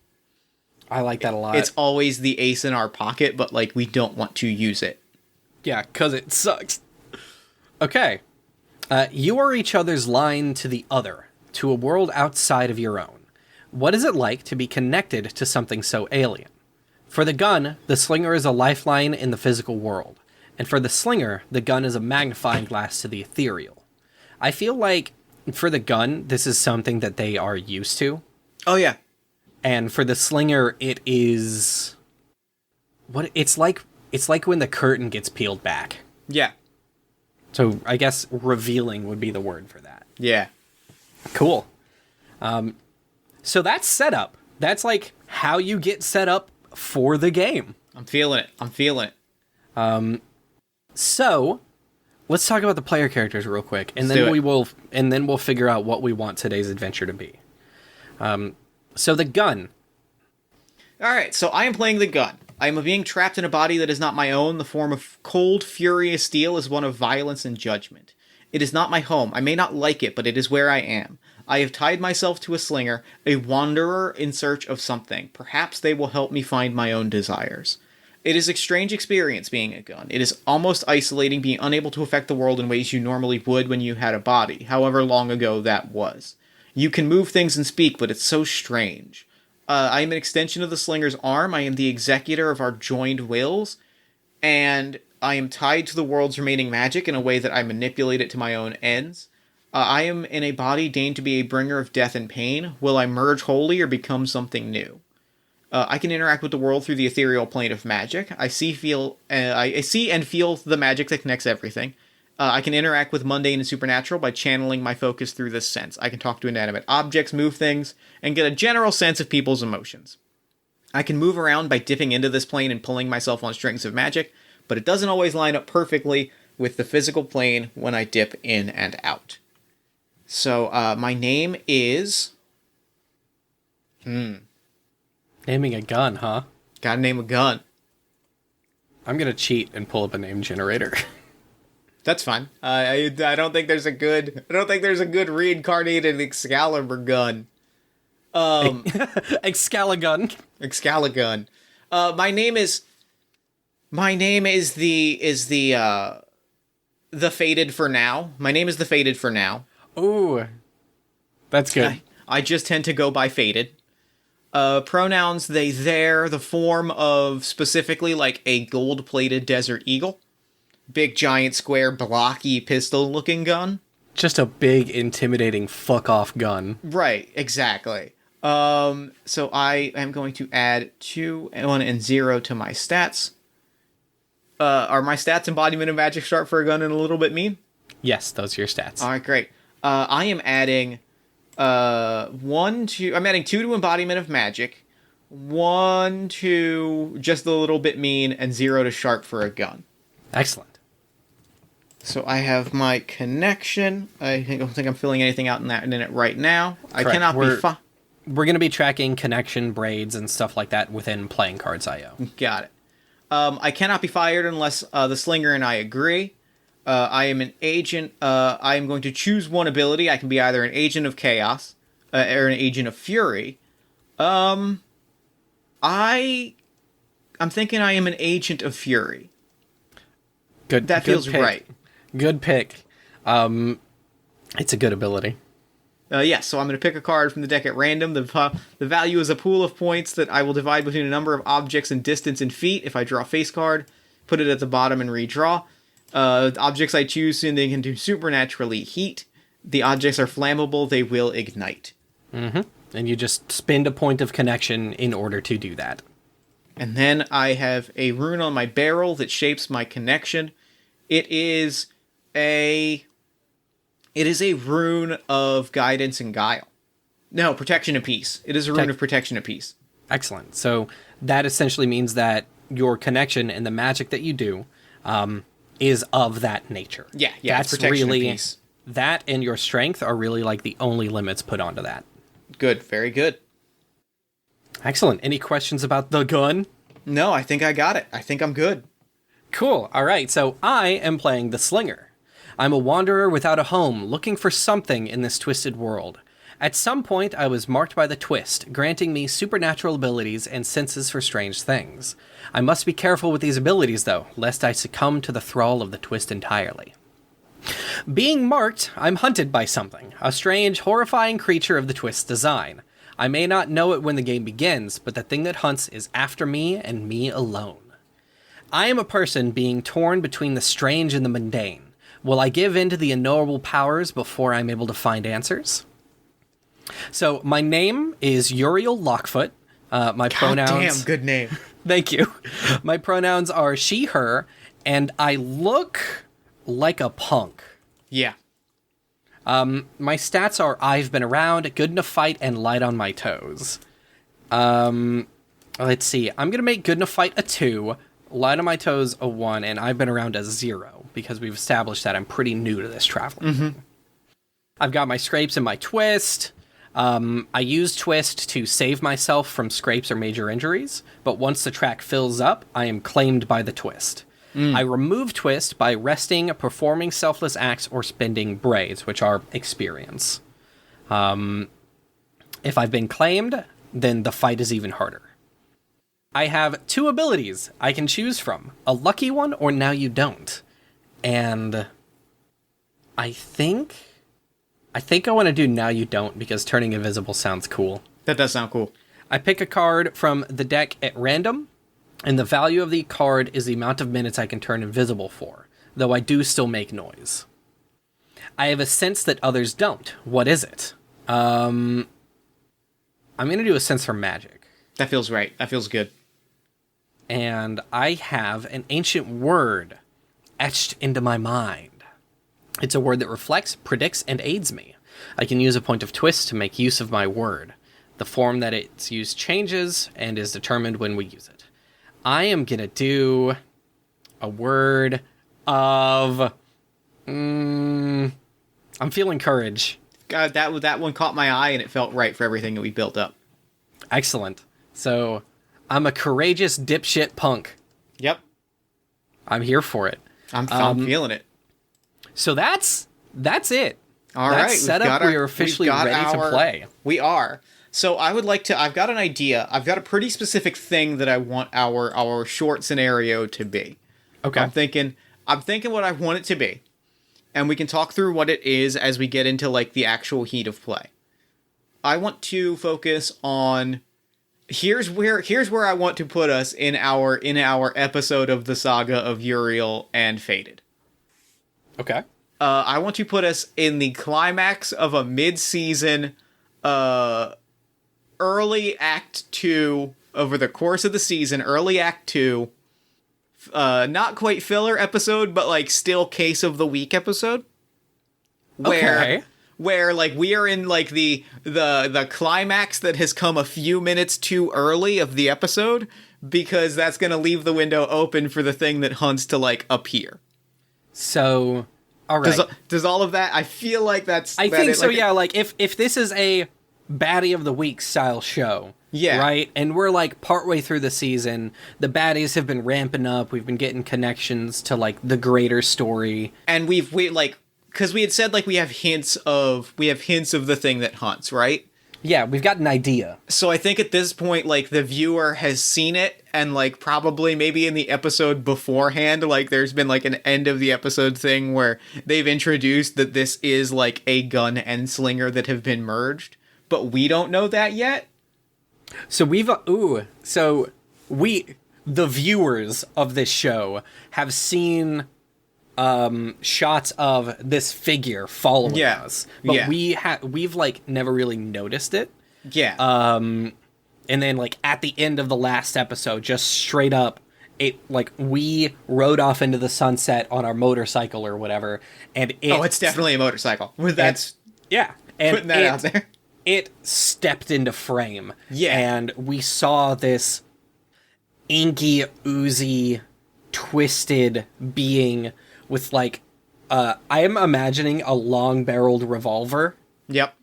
I like that a lot. It's always the ace in our pocket, but like we don't want to use it. Yeah, cuz it sucks. Okay. You are each other's line to the other, to a world outside of your own. What is it like to be connected to something so alien? For the gun, the slinger is a lifeline in the physical world. And for the slinger, the gun is a magnifying glass to the ethereal. I feel like for the gun, this is something that they are used to. Oh, yeah. And for the slinger, it is... It's like when the curtain gets peeled back. Yeah. So I guess revealing would be the word for that. Yeah. Cool. So that's setup. That's like how you get set up for the game. I'm feeling it. So let's talk about the player characters real quick, and then we'll figure out what we want today's adventure to be. So the gun. All right, so I am playing the gun. I am being trapped in a body that is not my own. The form of cold, furious steel is one of violence and judgment. It is not my home. I may not like it, but it is where I am. I have tied myself to a slinger, a wanderer in search of something. Perhaps they will help me find my own desires. It is a strange experience being a gun. It is almost isolating, being unable to affect the world in ways you normally would when you had a body, however long ago that was. You can move things and speak, but it's so strange. I am an extension of the slinger's arm. I am the executor of our joined wills, and I am tied to the world's remaining magic in a way that I manipulate it to my own ends. I am in a body deigned to be a bringer of death and pain. Will I merge wholly or become something new? I can interact with the world through the ethereal plane of magic. I see and feel the magic that connects everything. I can interact with mundane and supernatural by channeling my focus through this sense. I can talk to inanimate objects, move things, and get a general sense of people's emotions. I can move around by dipping into this plane and pulling myself on strings of magic, but it doesn't always line up perfectly with the physical plane when I dip in and out. So, my name is... Naming a gun, huh? Gotta name a gun. I'm gonna cheat and pull up a name generator. That's fine. I don't think there's a good reincarnated Excalibur gun. Excaligun. My name is the Fated for now. My name is the Fated for now. Ooh, that's good. I just tend to go by Fated. Pronouns they, their, the form of specifically like a gold-plated Desert Eagle. Big, giant, square, blocky, pistol-looking gun. Just a big, intimidating fuck-off gun. Right, exactly. So I am going to add 2, 1, and 0 to my stats. Are my stats embodiment of magic start for a gun and a little bit mean? Yes, those are your stats. Alright, great. I am adding... I'm adding 2 to embodiment of magic, 1 to just a little bit mean, and 0 to sharp for a gun. Excellent. So I have my connection. I don't think I'm filling anything out in it right now. Correct. I cannot be We're going to be tracking connection, braids, and stuff like that within Playing Cards IO. Got it. I cannot be fired unless the slinger and I agree. I am an agent. I am going to choose one ability. I can be either an agent of chaos or an agent of fury. I'm thinking I am an agent of fury. Good. That feels right. Good pick. It's a good ability. Yes, so I'm going to pick a card from the deck at random. The value is a pool of points that I will divide between a number of objects in distance in feet. If I draw a face card, put it at the bottom and redraw. Objects I choose soon, they can do supernaturally heat. The objects are flammable, they will ignite. Mm-hmm. And you just spend a point of connection in order to do that. And then I have a rune on my barrel that shapes my connection. It is a rune of guidance and guile. No, protection and peace. It is a rune of protection and peace. Excellent. So that essentially means that your connection and the magic that you do is of that nature. Yeah, that's protection really, and peace. That and your strength are really like the only limits put onto that. Good, very good. Excellent. Any questions about the gun? No, I think I got it. I think I'm good. Cool. All right, so I am playing the Slinger. I'm a wanderer without a home, looking for something in this twisted world. At some point, I was marked by the twist, granting me supernatural abilities and senses for strange things. I must be careful with these abilities, though, lest I succumb to the thrall of the twist entirely. Being marked, I'm hunted by something, a strange, horrifying creature of the twist's design. I may not know it when the game begins, but the thing that hunts is after me and me alone. I am a person being torn between the strange and the mundane. Will I give in to the unknowable powers before I'm able to find answers? So, my name is Uriel Lockfoot. My pronouns... Damn, good name. Thank you. My pronouns are she, her, and I look like a punk. Yeah. My stats are I've been around, good in a fight, and light on my toes. Let's see. I'm going to make good in a fight a 2, light on my toes a 1, and I've been around a 0, because we've established that I'm pretty new to this traveling. Mm-hmm. I've got my scrapes and my twist. I use twist to save myself from scrapes or major injuries, but once the track fills up, I am claimed by the twist. I remove twist by resting, performing selfless acts, or spending braids, which are experience. If I've been claimed, then the fight is even harder. I have 2 abilities I can choose from, a lucky one or now you don't. And I think I want to do now you don't because turning invisible sounds cool. That does sound cool. I pick a card from the deck at random, and the value of the card is the amount of minutes I can turn invisible for, though I do still make noise. I have a sense that others don't. What is it? I'm going to do a sense for magic. That feels right. That feels good. And I have an ancient word etched into my mind. It's a word that reflects, predicts, and aids me. I can use a point of twist to make use of my word. The form that it's used changes and is determined when we use it. I am going to do a word of... I'm feeling courage. God, that one caught my eye and it felt right for everything that we built up. Excellent. So, I'm a courageous dipshit punk. Yep. I'm here for it. I'm feeling it. So that's it. All right. Set up. We are officially ready to play. We are. So I would like to, I've got an idea. I've got a pretty specific thing that I want our short scenario to be. Okay. I'm thinking what I want it to be. And we can talk through what it is as we get into like the actual heat of play. I want to focus on here's where I want to put us in our episode of the saga of Uriel and Fated. Okay. I want to put us in the climax of a mid-season early Act 2 over the course of the season, early Act 2, not quite filler episode, but like still case of the week episode. Where like we are in like the climax that has come a few minutes too early of the episode, because that's going to leave the window open for the thing that hunts to like appear. So, all right. Does all of that? I feel like that's. I think so. Yeah. Like if this is a baddie of the week style show, yeah, right, and we're like partway through the season, the baddies have been ramping up. We've been getting connections to like the greater story, and we like because we had said like we have hints of the thing that hunts, right? Yeah, we've got an idea. So I think at this point, like, the viewer has seen it, and, like, probably maybe in the episode beforehand, like, there's been, like, an end of the episode thing where they've introduced that this is, like, a gun and slinger that have been merged, but we don't know that yet. So the viewers of this show, have seen shots of this figure following us, but we've like never really noticed it. And then like at the end of the last episode, just straight up, it like we rode off into the sunset on our motorcycle or whatever, and it's definitely a motorcycle. And putting that out there. It stepped into frame, and we saw this inky, oozy, twisted being with like I am imagining a long-barreled revolver. Yep.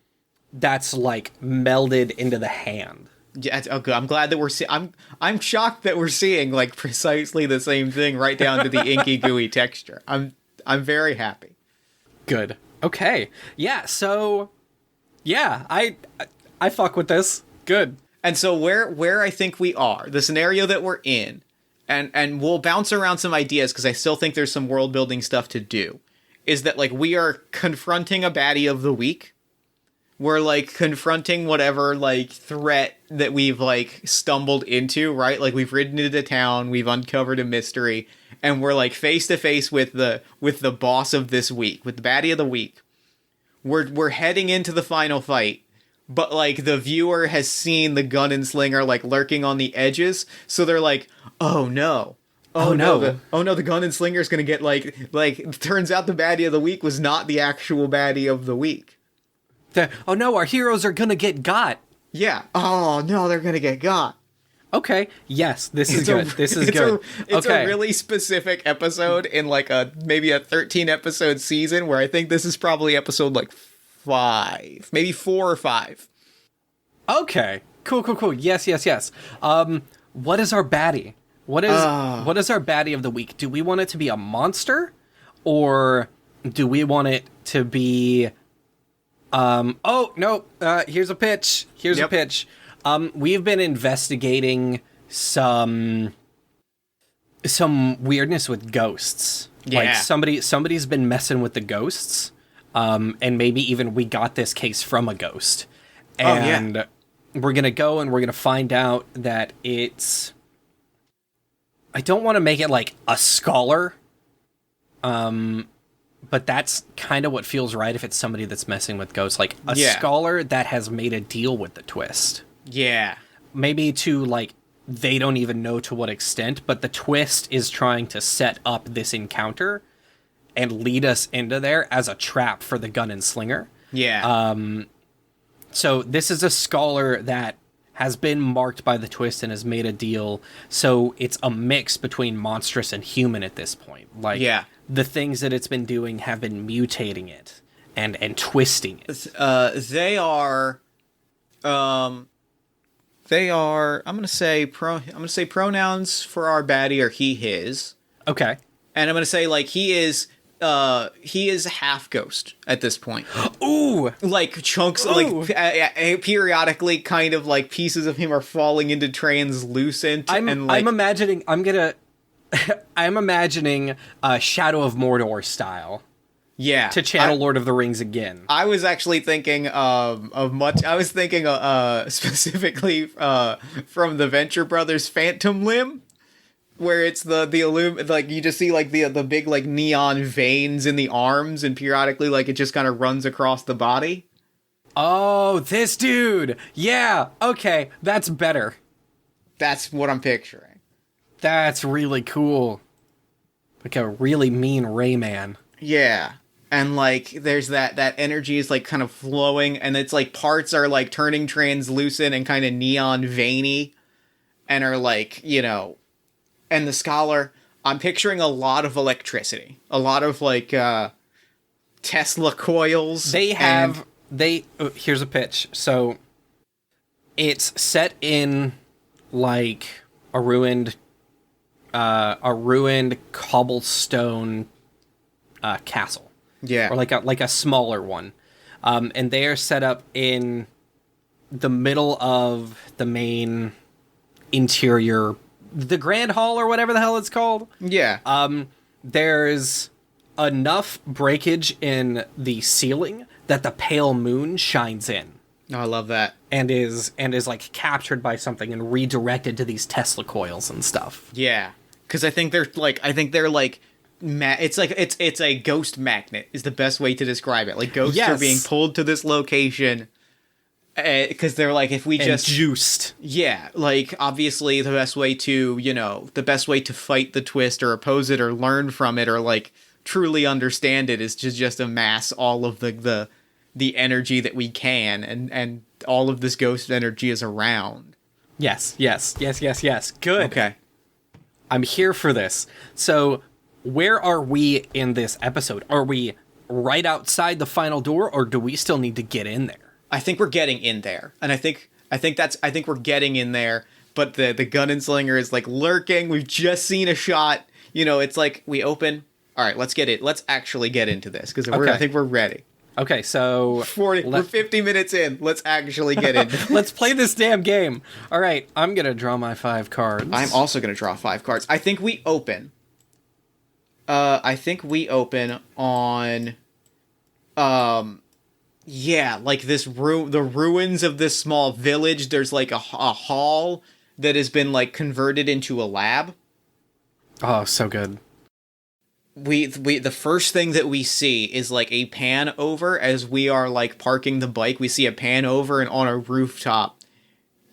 That's like melded into the hand. Yeah, okay. I'm glad that I'm shocked that we're seeing like precisely the same thing right down to the inky gooey texture. I'm very happy. Good. Okay. Yeah, so yeah, I fuck with this. Good. And so where I think we are, the scenario that we're in, and we'll bounce around some ideas because I still think there's some world building stuff to do, is that like we are confronting a baddie of the week. We're like confronting whatever like threat that we've like stumbled into, right? Like we've ridden into town, we've uncovered a mystery, and we're like face to face with the boss of this week, with the baddie of the week. We're heading into the final fight. But, like, the viewer has seen the gun and slinger, like, lurking on the edges. So they're like, oh, no. Oh no. The Gun&Slinger is gonna get turns out the baddie of the week was not the actual baddie of the week. Oh no, our heroes are gonna get got. Yeah. Oh no, they're gonna get got. Okay. Yes, this is good. This is good. It's a really specific episode in maybe a 13 episode season where I think this is probably episode 5, maybe 4 or 5. Okay. Cool. Yes. What is our baddie? What is our baddie of the week? Do we want it to be a monster, or do we want it to be? Here's a pitch. A pitch. We've been investigating some weirdness with ghosts. Yeah. Like somebody's been messing with the ghosts. And maybe even we got this case from a ghost. And we're going to go and we're going to find out that it's... I don't want to make it like a scholar. But that's kind of what feels right if it's somebody that's messing with ghosts. Like a scholar that has made a deal with the twist. Yeah. Maybe to they don't even know to what extent, but the twist is trying to set up this encounter and lead us into there as a trap for the Gun&Slinger. Yeah. So this is a scholar that has been marked by the twist and has made a deal. So it's a mix between monstrous and human at this point. The things that it's been doing have been mutating it and twisting it. They are I'm gonna say pronouns for our baddie are he, his. Okay. And I'm gonna say he is half ghost at this point. Ooh! Chunks, periodically kind of pieces of him are falling into translucent. I'm imagining Shadow of Mordor style. Yeah. To channel Lord of the Rings again. I was actually thinking specifically from the Venture Brothers Phantom Limb, where it's the you just see the big neon veins in the arms, and periodically it just kind of runs across the body. Oh, this dude. Yeah. Okay, that's better. That's what I'm picturing. That's really cool. Like a really mean Rayman. Yeah. And there's that energy is kind of flowing, and it's parts are turning translucent and kind of neon veiny, and are and the scholar, I'm picturing a lot of electricity, a lot of Tesla coils. Here's a pitch. So it's set in a ruined cobblestone castle. Yeah. Or like a smaller one. And they are set up in the middle of the main interior, the Grand Hall or whatever the hell it's called. Yeah. There's enough breakage in the ceiling that the pale moon shines in. Oh, I love that. And is captured by something and redirected to these Tesla coils and stuff. Yeah. Because I think they're it's a ghost magnet is the best way to describe it. Ghosts are being pulled to this location because they're if we just juiced. Yeah, obviously the best way to fight the twist or oppose it or learn from it or truly understand it is to just amass all of the energy that we can, and all of this ghost energy is around. Yes. Good. Okay. I'm here for this. So where are we in this episode? Are we right outside the final door, or do we still need to get in there? I think we're getting in there, and I think we're getting in there. But the Gun&Slinger is lurking. We've just seen a shot. It's we open. All right, let's get it. Let's actually get into this because I think we're ready. Okay, so we're 50 minutes in. Let's actually get in. Let's play this damn game. All right, I'm gonna draw my 5 cards. I'm also gonna draw 5 cards. I think we open. On, this the ruins of this small village. There's a hall that has been converted into a lab. Oh, so good. The first thing that we see is a pan over as we are parking the bike. We see a pan over and on a rooftop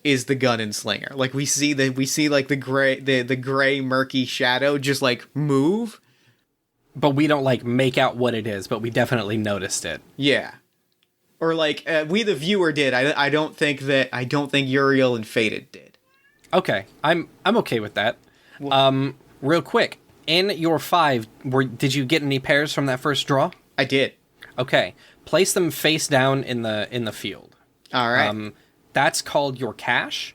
is the Gun&Slinger. Like we see like the gray murky shadow just like move. But we don't like make out what it is, but we definitely noticed it. Yeah. Or like we the viewer did. I don't think Uriel and Faded did. Okay. I'm okay with that. Real quick, in your 5, did you get any pairs from that first draw? I did. Okay. Place them face down in the field. All right. That's called your cache,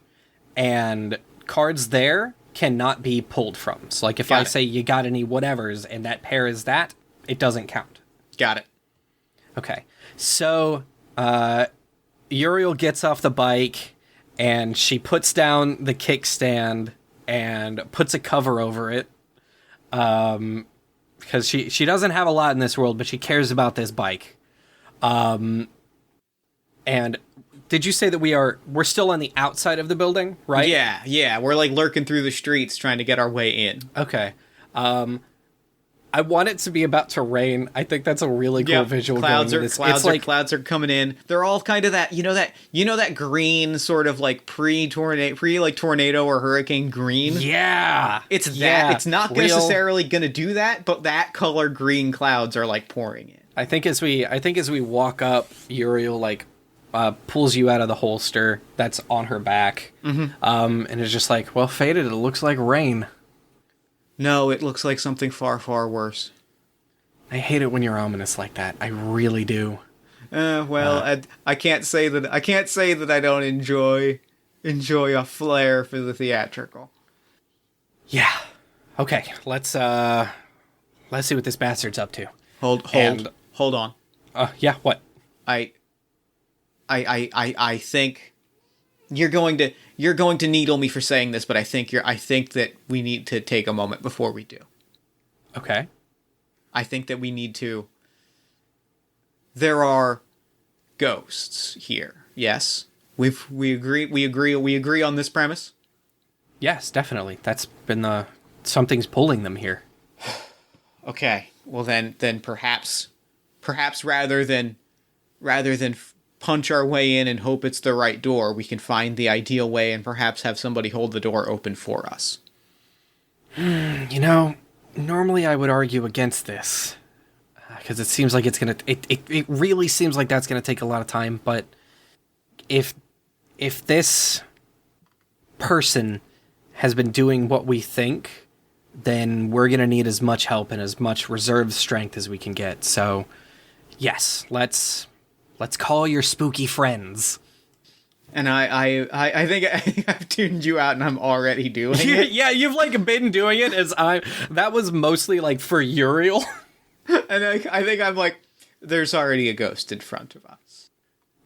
and cards there cannot be pulled from. So, like, if I say you got any whatevers and that pair is that, it doesn't count. Got it. Okay. So, Uriel gets off the bike, and she puts down the kickstand and puts a cover over it. Because she doesn't have a lot in this world, but she cares about this bike. And did you say that we're still on the outside of the building, right? Yeah. We're like lurking through the streets trying to get our way in. Okay. I want it to be about to rain. I think that's a really cool visual. Clouds are coming in. They're all kind of that that green sort of like tornado or hurricane green. Yeah. It's that. It's not necessarily going to do that, but that color green clouds are like pouring in. I think as we walk up, Uriel like pulls you out of the holster that's on her back. Mm-hmm. And is just like, well, Faded, it looks like rain. No, it looks like something far, far worse. I hate it when you're ominous like that. I really do. I can't say that. I can't say that I don't enjoy a flair for the theatrical. Yeah. Okay. Let's see what this bastard's up to. Hold on. Yeah. What? I think you're going to needle me for saying this, but I think that we need to take a moment before we do. Okay. I think that we need to. There are ghosts here. Yes, we agree on this premise. Yes, definitely. That's been something's pulling them here. Okay. Well, then perhaps rather than punch our way in and hope it's the right door, we can find the ideal way and perhaps have somebody hold the door open for us. Normally I would argue against this because it seems like it really seems like that's gonna take a lot of time. But if this person has been doing what we think, then we're gonna need as much help and as much reserve strength as we can get. So, yes, let's call your spooky friends. And I think I've tuned you out and I'm already doing it. Yeah, you've like been doing it that was mostly like for Uriel. And I think I'm like, there's already a ghost in front of us.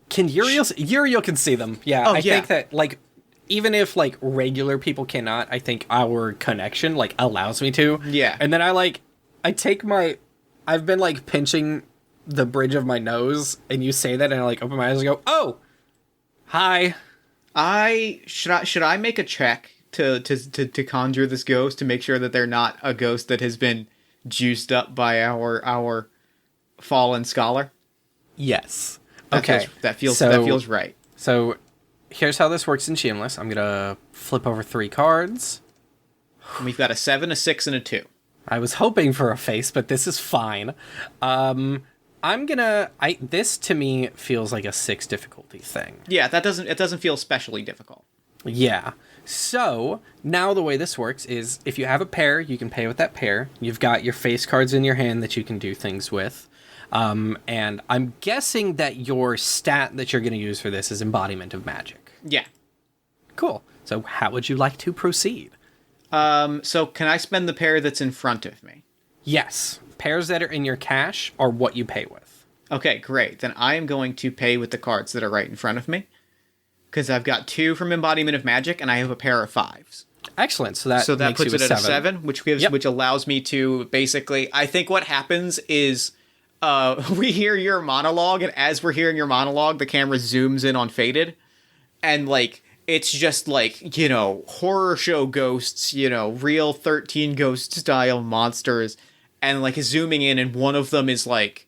Can Uriel can see them. Yeah, I think that like even if like regular people cannot, I think our connection like allows me to. Yeah. And then I've been like pinching the bridge of my nose, and you say that, and I like open my eyes and go, "Oh, hi." Should I make a check to conjure this ghost to make sure that they're not a ghost that has been juiced up by our fallen scholar? Yes. Okay. That feels right. So here's how this works in Shameless. I'm gonna flip over 3 cards. We've got a 7, a 6, and a 2. I was hoping for a face, but this is fine. This to me feels like a 6 difficulty thing. Yeah, it doesn't feel especially difficult. Yeah. So now the way this works is if you have a pair, you can pay with that pair. You've got your face cards in your hand that you can do things with. And I'm guessing that your stat that you're going to use for this is Embodiment of Magic. Yeah. Cool. So how would you like to proceed? So can I spend the pair that's in front of me? Yes. Pairs that are in your cache are what you pay with. Okay, great. Then I am going to pay with the cards that are right in front of me. Because I've got 2 from Embodiment of Magic, and I have a pair of 5s. Excellent. So that puts it at 7. A 7, which allows me to basically. I think what happens is we hear your monologue, and as we're hearing your monologue, the camera zooms in on Faded, and like it's just like horror show ghosts, real 13 Ghost style monsters, and like zooming in, and one of them is like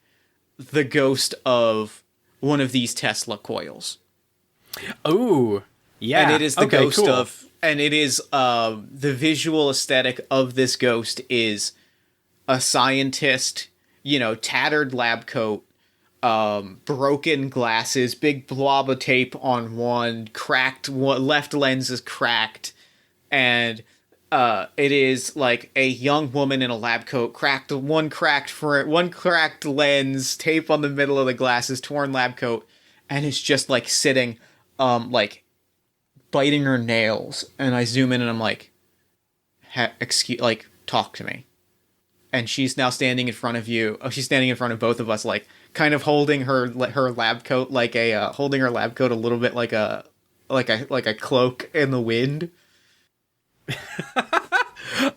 the ghost of one of these Tesla coils. Ooh. Yeah. And it is the okay, ghost cool. of, and it is, the visual aesthetic of this ghost is a scientist, tattered lab coat, broken glasses, big blob of tape on one, cracked, left lens is cracked, and it is like a young woman in a lab coat, one cracked lens, tape on the middle of the glasses, torn lab coat, and it's just like sitting, like biting her nails. And I zoom in and I'm like, talk to me. And she's now standing in front of you. Oh, she's standing in front of both of us, like kind of holding her lab coat, like holding her lab coat a little bit like a cloak in the wind.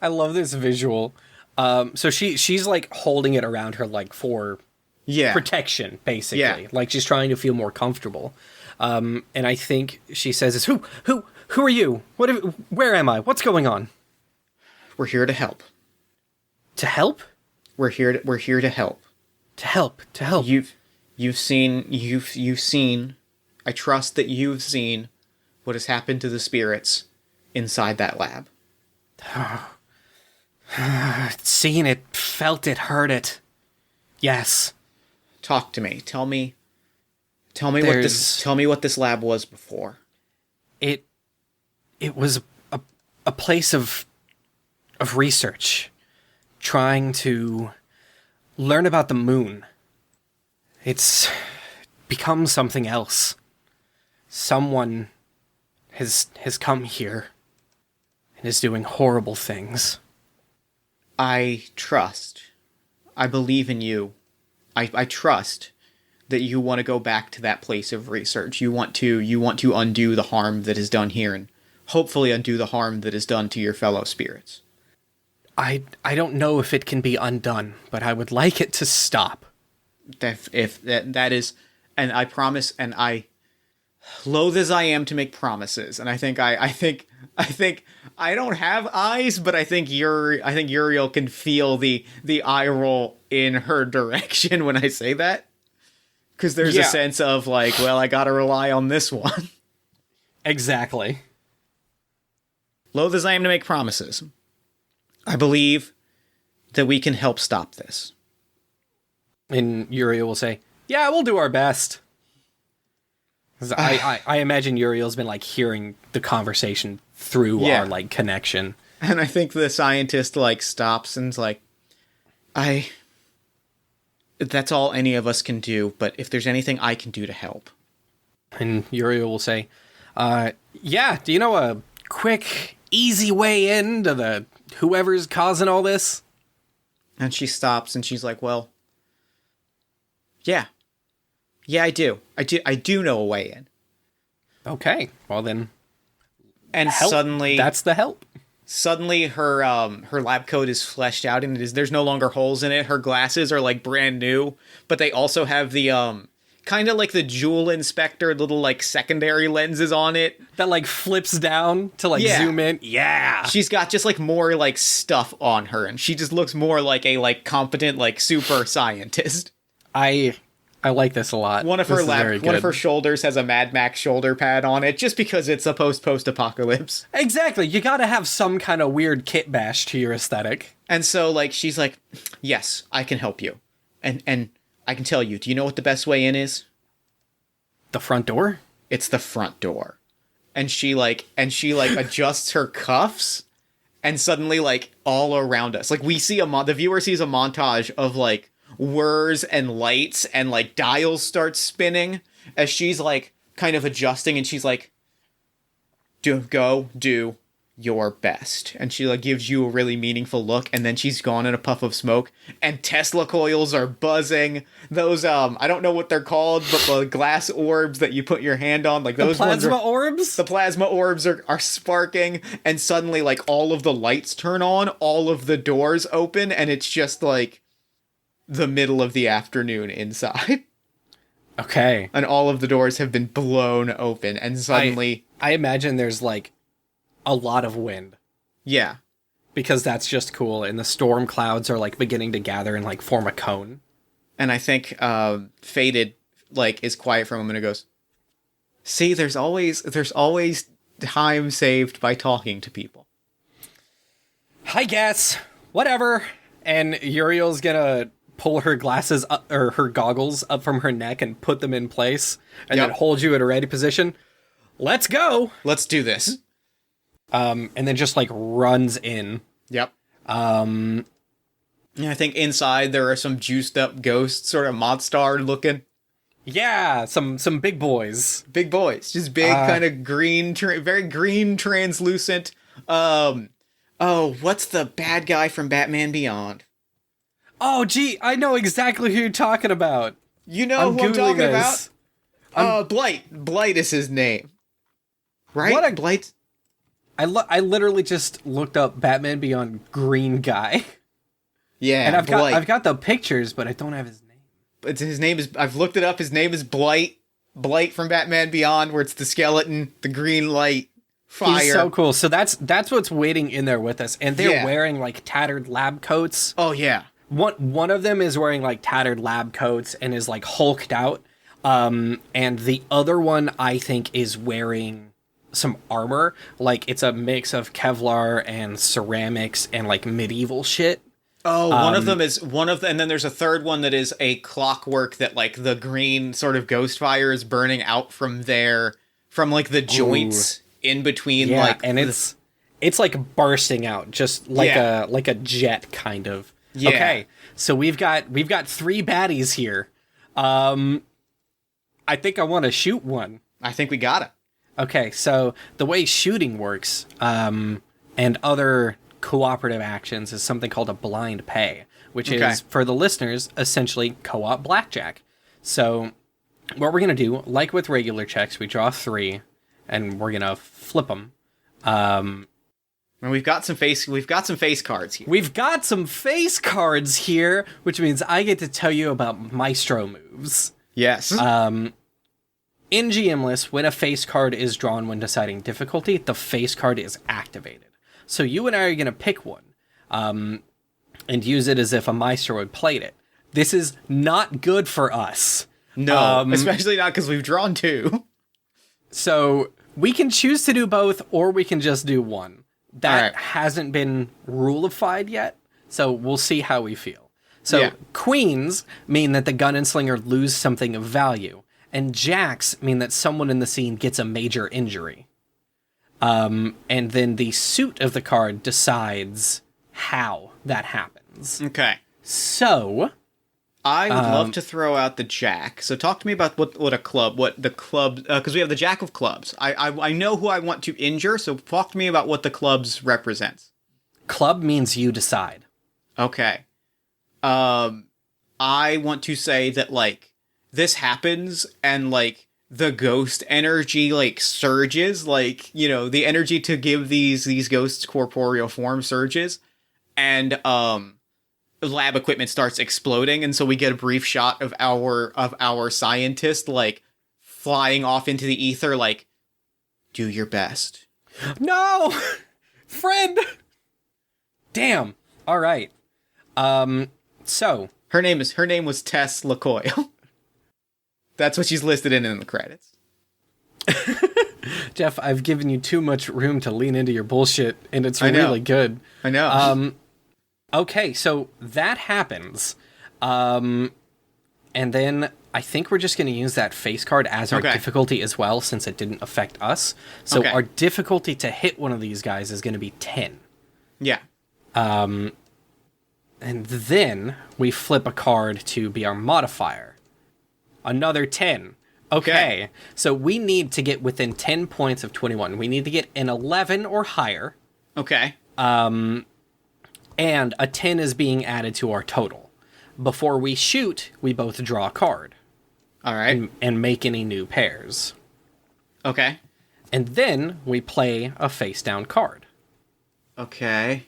I love this visual. So she's like holding it around her like for protection, basically. Yeah. Like she's trying to feel more comfortable. And I think she says, "Who are you? Where am I? What's going on?" We're here to help. To help? We're here to help. To help. You've seen. I trust that you've seen what has happened to the spirits inside that lab. Seen it, felt it, heard it. Yes. Talk to me. Tell me what this lab was before. It was a place of research, trying to learn about the moon. It's become something else. Someone has come here and is doing horrible things. I trust. I believe in you. I trust that you want to go back to that place of research. You want to undo the harm that is done here and hopefully undo the harm that is done to your fellow spirits. I don't know if it can be undone, but I would like it to stop. If that is, and I promise, and I, loath as I am to make promises, and I think I don't have eyes, but I think Uriel can feel the eye roll in her direction when I say that, because there's a sense of like, well, I gotta rely on this one. Exactly. Loath as I am to make promises, I believe that we can help stop this. And Uriel will say, "Yeah, we'll do our best." I imagine Uriel's been like hearing the conversation through our like connection. And I think the scientist like stops and's like, that's all any of us can do, but if there's anything I can do to help. And Uriel will say, yeah, do you know a quick, easy way in to the whoever's causing all this? And she stops and she's like, well, yeah, I do. I do know a way in. Okay, well then. And help. Suddenly, that's the help. Suddenly, her lab coat is fleshed out, and there's no longer holes in it. Her glasses are like brand new, but they also have the kind of like the jewel inspector little like secondary lenses on it that like flips down to like zoom in. Yeah, she's got just like more like stuff on her, and she just looks more like a like competent like super scientist. I like this a lot. One of her shoulders has a Mad Max shoulder pad on it, just because it's a post-apocalypse. Exactly. You gotta have some kind of weird kit bash to your aesthetic. And so, like, she's like, yes, I can help you. And I can tell you, do you know what the best way in is? The front door? It's the front door. And she adjusts her cuffs, and suddenly, like, all around us, like, we see the viewer sees a montage of, like, whirs and lights and like dials start spinning as she's like kind of adjusting, and she's like, do your best. And she like gives you a really meaningful look, and then she's gone in a puff of smoke, and Tesla coils are buzzing. Those I don't know what they're called, but the glass orbs that you put your hand on, like those plasma orbs? The plasma orbs are sparking, and suddenly like all of the lights turn on, all of the doors open, and it's just like the middle of the afternoon inside. Okay. And all of the doors have been blown open, and suddenly I imagine there's like a lot of wind. Yeah. Because that's just cool, and the storm clouds are like beginning to gather and like form a cone. And I think Faded like is quiet for a moment and goes, see, there's always time saved by talking to people. I guess. Whatever. And Uriel's gonna pull her glasses up, or her goggles up from her neck and put them in place, and then hold you at a ready position. Let's go. Let's do this. And then just like runs in. Yep. I think inside there are some juiced up ghosts, sort of Monster looking. Yeah, some big boys. Big boys. Just big, kind of green, very green, translucent. What's the bad guy from Batman Beyond? Oh, gee, I know exactly who you're talking about. You know who I'm talking about? Blight. Blight is his name. Right? Blight. I literally just looked up Batman Beyond green guy. Yeah, and I've got the pictures, but I don't have his name. His name is, I've looked it up. His name is Blight. Blight from Batman Beyond, where it's the skeleton, the green light, fire. He's so cool. So that's what's waiting in there with us, and they're wearing like tattered lab coats. Oh yeah. One of them is wearing like tattered lab coats and is like hulked out. And the other one I think is wearing some armor. Like it's a mix of Kevlar and ceramics and like medieval shit. Oh, and then there's a third one that is a clockwork that like the green sort of ghost fire is burning out from like the joints in between, and it's like bursting out just like a jet kind of. Yeah. Okay, so we've got 3 baddies here. I think I want to shoot one. I think we got it. Okay, so the way shooting works, and other cooperative actions is something called a blind pay, which is, for the listeners, essentially co-op blackjack. So what we're going to do, like with regular checks, we draw 3, and we're going to flip them. And we've got some face cards here. We've got some face cards here, which means I get to tell you about maestro moves. Yes. In GM lists, when a face card is drawn when deciding difficulty, the face card is activated. So you and I are going to pick one, and use it as if a maestro had played it. This is not good for us. No, especially not because we've drawn 2. So we can choose to do both, or we can just do one. That hasn't been ruleified yet, so we'll see how we feel. So queens mean that the gun-and-slinger lose something of value, and jacks mean that someone in the scene gets a major injury. And then the suit of the card decides how that happens. Okay. So I would love to throw out the jack. So talk to me about what the club, because we have the jack of clubs. I know who I want to injure, so talk to me about what the clubs represents. Club means you decide. Okay. I want to say that, like, this happens, and, like, the ghost energy, like, surges, like, you know, the energy to give these ghosts corporeal form surges, and, lab equipment starts exploding, and so we get a brief shot of our scientist, like, flying off into the ether, like, do your best. No! Friend! Damn. All right. So her name was Tess LaCoyle. That's what she's listed in the credits. Jeff, I've given you too much room to lean into your bullshit, and it's really good. I know. Okay, so that happens. And then I think we're just going to use that face card as our difficulty as well, since it didn't affect us. So our difficulty to hit one of these guys is going to be 10. Yeah. And then we flip a card to be our modifier. Another 10. Okay. So we need to get within 10 points of 21. We need to get an 11 or higher. Okay. And a 10 is being added to our total. Before we shoot, we both draw a card. All right. And make any new pairs. Okay. And then we play a face down card. Okay.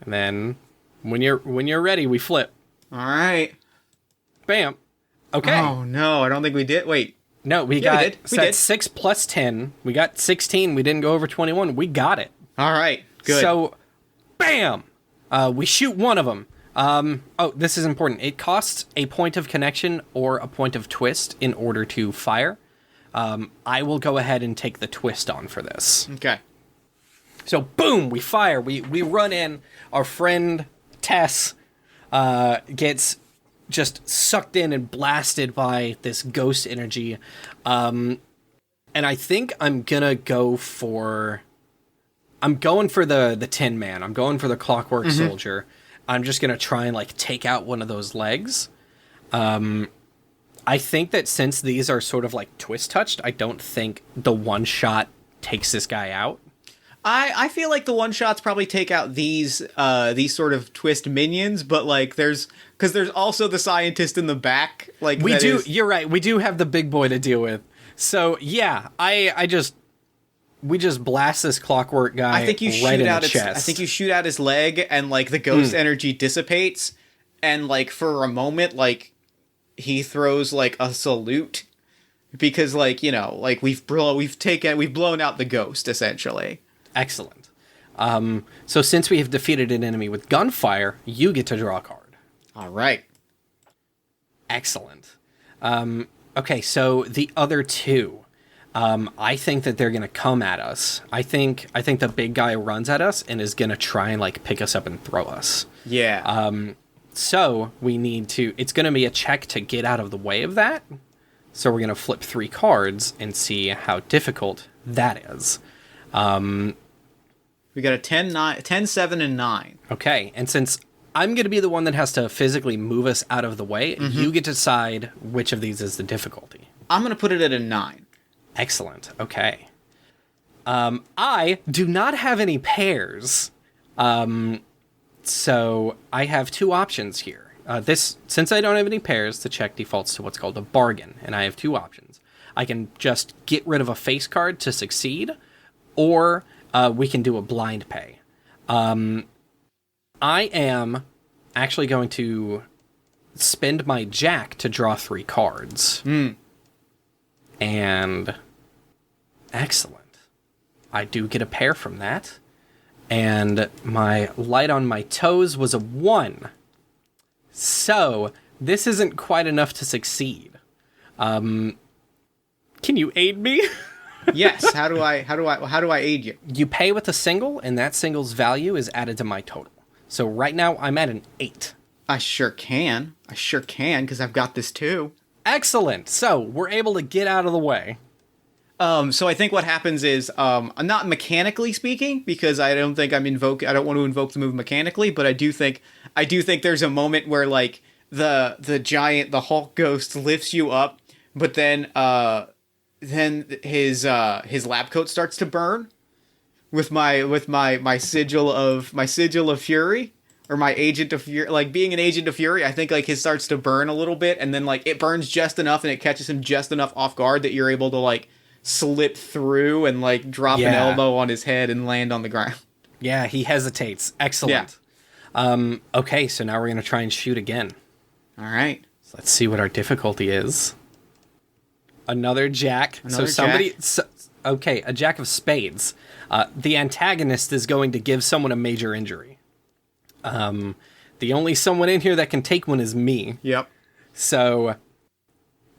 And then when you're ready, we flip. All right. Bam. Okay. Oh no, I don't think we did. Wait. No, we did. 6 plus 10. We got 16. We didn't go over 21. We got it. All right. Good. So, bam. We shoot one of them. This is important. It costs a point of connection or a point of twist in order to fire. I will go ahead and take the twist on for this. Okay. So, boom, we fire. We run in. Our friend Tess gets just sucked in and blasted by this ghost energy. And I think I'm going for the Tin Man. I'm going for the Clockwork Soldier. I'm just going to try and, like, take out one of those legs. I think that since these are sort of, like, twist-touched, I don't think the one-shot takes this guy out. I feel like the one-shots probably take out these sort of twist minions, but, like, there's also the scientist in the back. Like, you're right, we do have the big boy to deal with. So, yeah, we just blast this Clockwork guy I think you right shoot in out the chest. I think you shoot out his leg, and, like, the ghost energy dissipates, and, like, for a moment, like, he throws, like, a salute, because, like, you know, like, we've blown out the ghost, essentially. Excellent. So since we have defeated an enemy with gunfire, you get to draw a card. All right. Excellent. Okay, so the other two, I think that they're going to come at us. I think the big guy runs at us and is going to try and, like, pick us up and throw us. Yeah. So we need to... It's going to be a check to get out of the way of that. So we're going to flip 3 cards and see how difficult that is. We got a 10, 7, and 9. Okay, and since I'm going to be the one that has to physically move us out of the way, you get to decide which of these is the difficulty. I'm going to put it at a 9. Excellent, okay. I do not have any pairs, so I have 2 options here. Since I don't have any pairs, the check defaults to what's called a bargain, and I have 2 options. I can just get rid of a face card to succeed, or we can do a blind pay. I am actually going to spend my jack to draw 3 cards. And excellent. I do get a pair from that. And my light on my toes was a 1. So this isn't quite enough to succeed. Can you aid me? Yes. How do I aid you? You pay with a single, and that single's value is added to my total. So right now I'm at an 8. I sure can, because I've got this too. Excellent. So we're able to get out of the way. So I think what happens is, not mechanically speaking, because I don't think I don't want to invoke the move mechanically, but I do think there's a moment where, like, the Hulk ghost lifts you up, but then his lab coat starts to burn with my sigil of fury, or my agent of fury, like, being an agent of fury. I think, like, his starts to burn a little bit, and then, like, it burns just enough and it catches him just enough off guard that you're able to, like, slip through and, like, drop an elbow on his head and land on the ground. Yeah, he hesitates. Excellent. Yeah. Okay, so now we're going to try and shoot again. All right. So let's see what our difficulty is. Another jack. Okay, a jack of spades. The antagonist is going to give someone a major injury. The only someone in here that can take one is me. Yep. So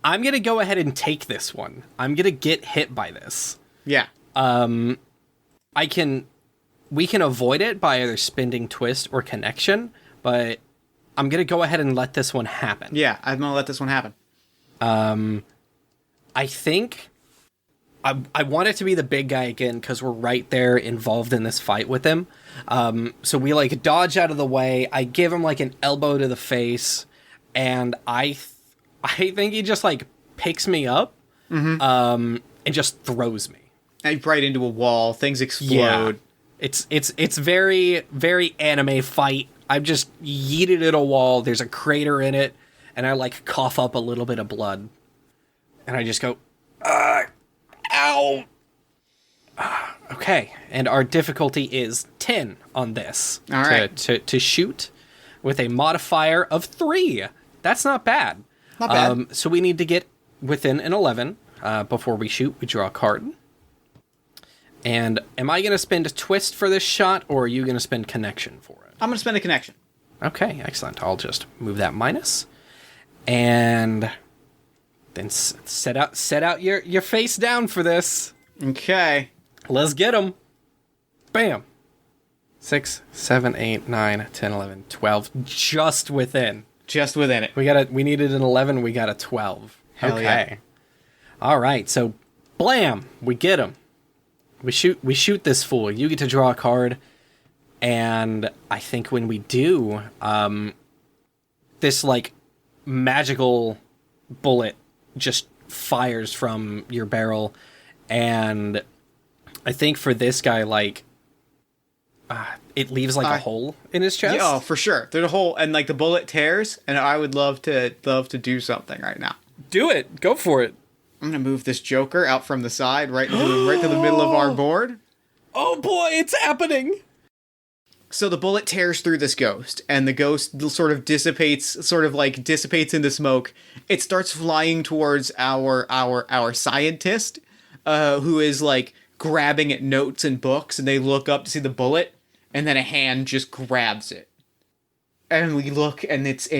I'm going to go ahead and take this one. I'm going to get hit by this. Yeah. We can avoid it by either spending twist or connection, but I'm going to go ahead and let this one happen. Yeah, I'm going to let this one happen. I think I want it to be the big guy again, because we're right there involved in this fight with him. So we, like, dodge out of the way. I give him, like, an elbow to the face, and I think he just, like, picks me up, and just throws me. And right into a wall. Things explode. Yeah. It's very, very anime fight. I've just yeeted at a wall. There's a crater in it, and I, like, cough up a little bit of blood. And I just go, ow! Okay, and our difficulty is 10 on this. All right. To shoot with a modifier of 3. That's not bad. Not bad. So we need to get within an 11. Before we shoot, we draw a card. And am I going to spend a twist for this shot, or are you going to spend connection for it? I'm going to spend a connection. Okay, excellent. I'll just move that minus. And Then set out your face down for this. Okay. Let's get them. Bam. 6, 7, 8, 9, 10, 11, 12. Just within. Just within it. We needed an 11. We got a 12. Hell okay. Yeah. All right. So, blam. We get him. We shoot this fool. You get to draw a card. And I think when we do, this, like, magical bullet just fires from your barrel. And I think for this guy, like, it leaves, like, a hole in his chest. Yeah, oh, for sure. There's a hole, and, like, the bullet tears, and I would love to do something right now. Do it. Go for it. I'm going to move this Joker out from the side, right to the middle of our board. Oh, boy, it's happening. So the bullet tears through this ghost, and the ghost sort of dissipates into smoke. It starts flying towards our scientist, who is, like, grabbing at notes and books, and they look up to see the bullet, and then a hand just grabs it. And we look, and it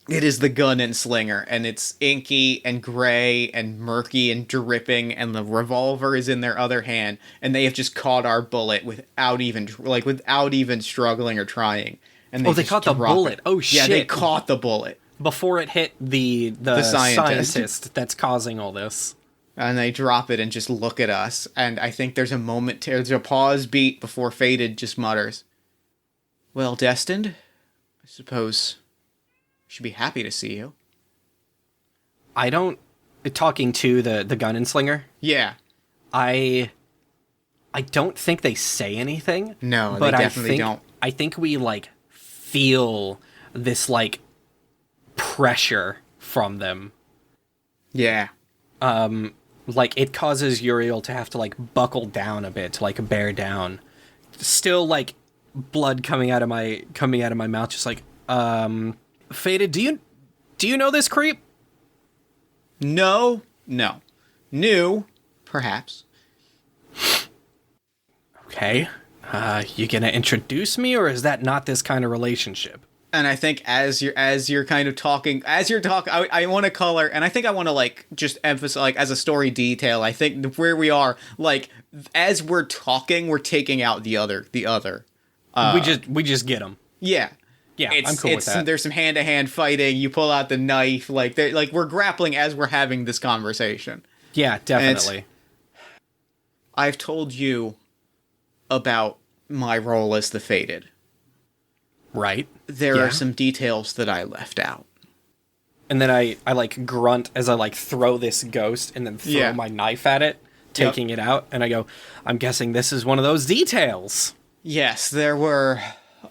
is the Gun&Slinger, and it's inky and gray and murky and dripping, and the revolver is in their other hand, and they have just caught our bullet without even struggling or trying. And they caught the bullet. Oh shit! Yeah, they caught the bullet before it hit the scientist that's causing all this. And they drop it and just look at us. And I think there's a pause beat before Fated just mutters, "Well, Destined, I suppose should be happy to see you." Talking to the Gun&Slinger? Yeah. I don't think they say anything. No, but they definitely don't. I think we, like, feel this, like, pressure from them. Yeah. Like, it causes Uriel to have to, like, buckle down a bit, to, like, bear down. Still, like, blood coming out of my mouth, just like, Fated, do you know this creep? No. New, perhaps. Okay. You gonna introduce me, or is that not this kind of relationship? And I think as you're kind of talking, I want to color, and I think I want to, like, just emphasize, like, as a story detail, I think where we are, like, as we're talking, we're taking out the other. We just get them. Yeah. Yeah, I'm cool with that. There's some hand-to-hand fighting. You pull out the knife. Like, we're grappling as we're having this conversation. Yeah, definitely. I've told you about my role as the Fated. Right. There are some details that I left out. And then I like, grunt as I, like, throw this ghost and then throw my knife at it, taking it out. And I go, I'm guessing this is one of those details. Yes, there were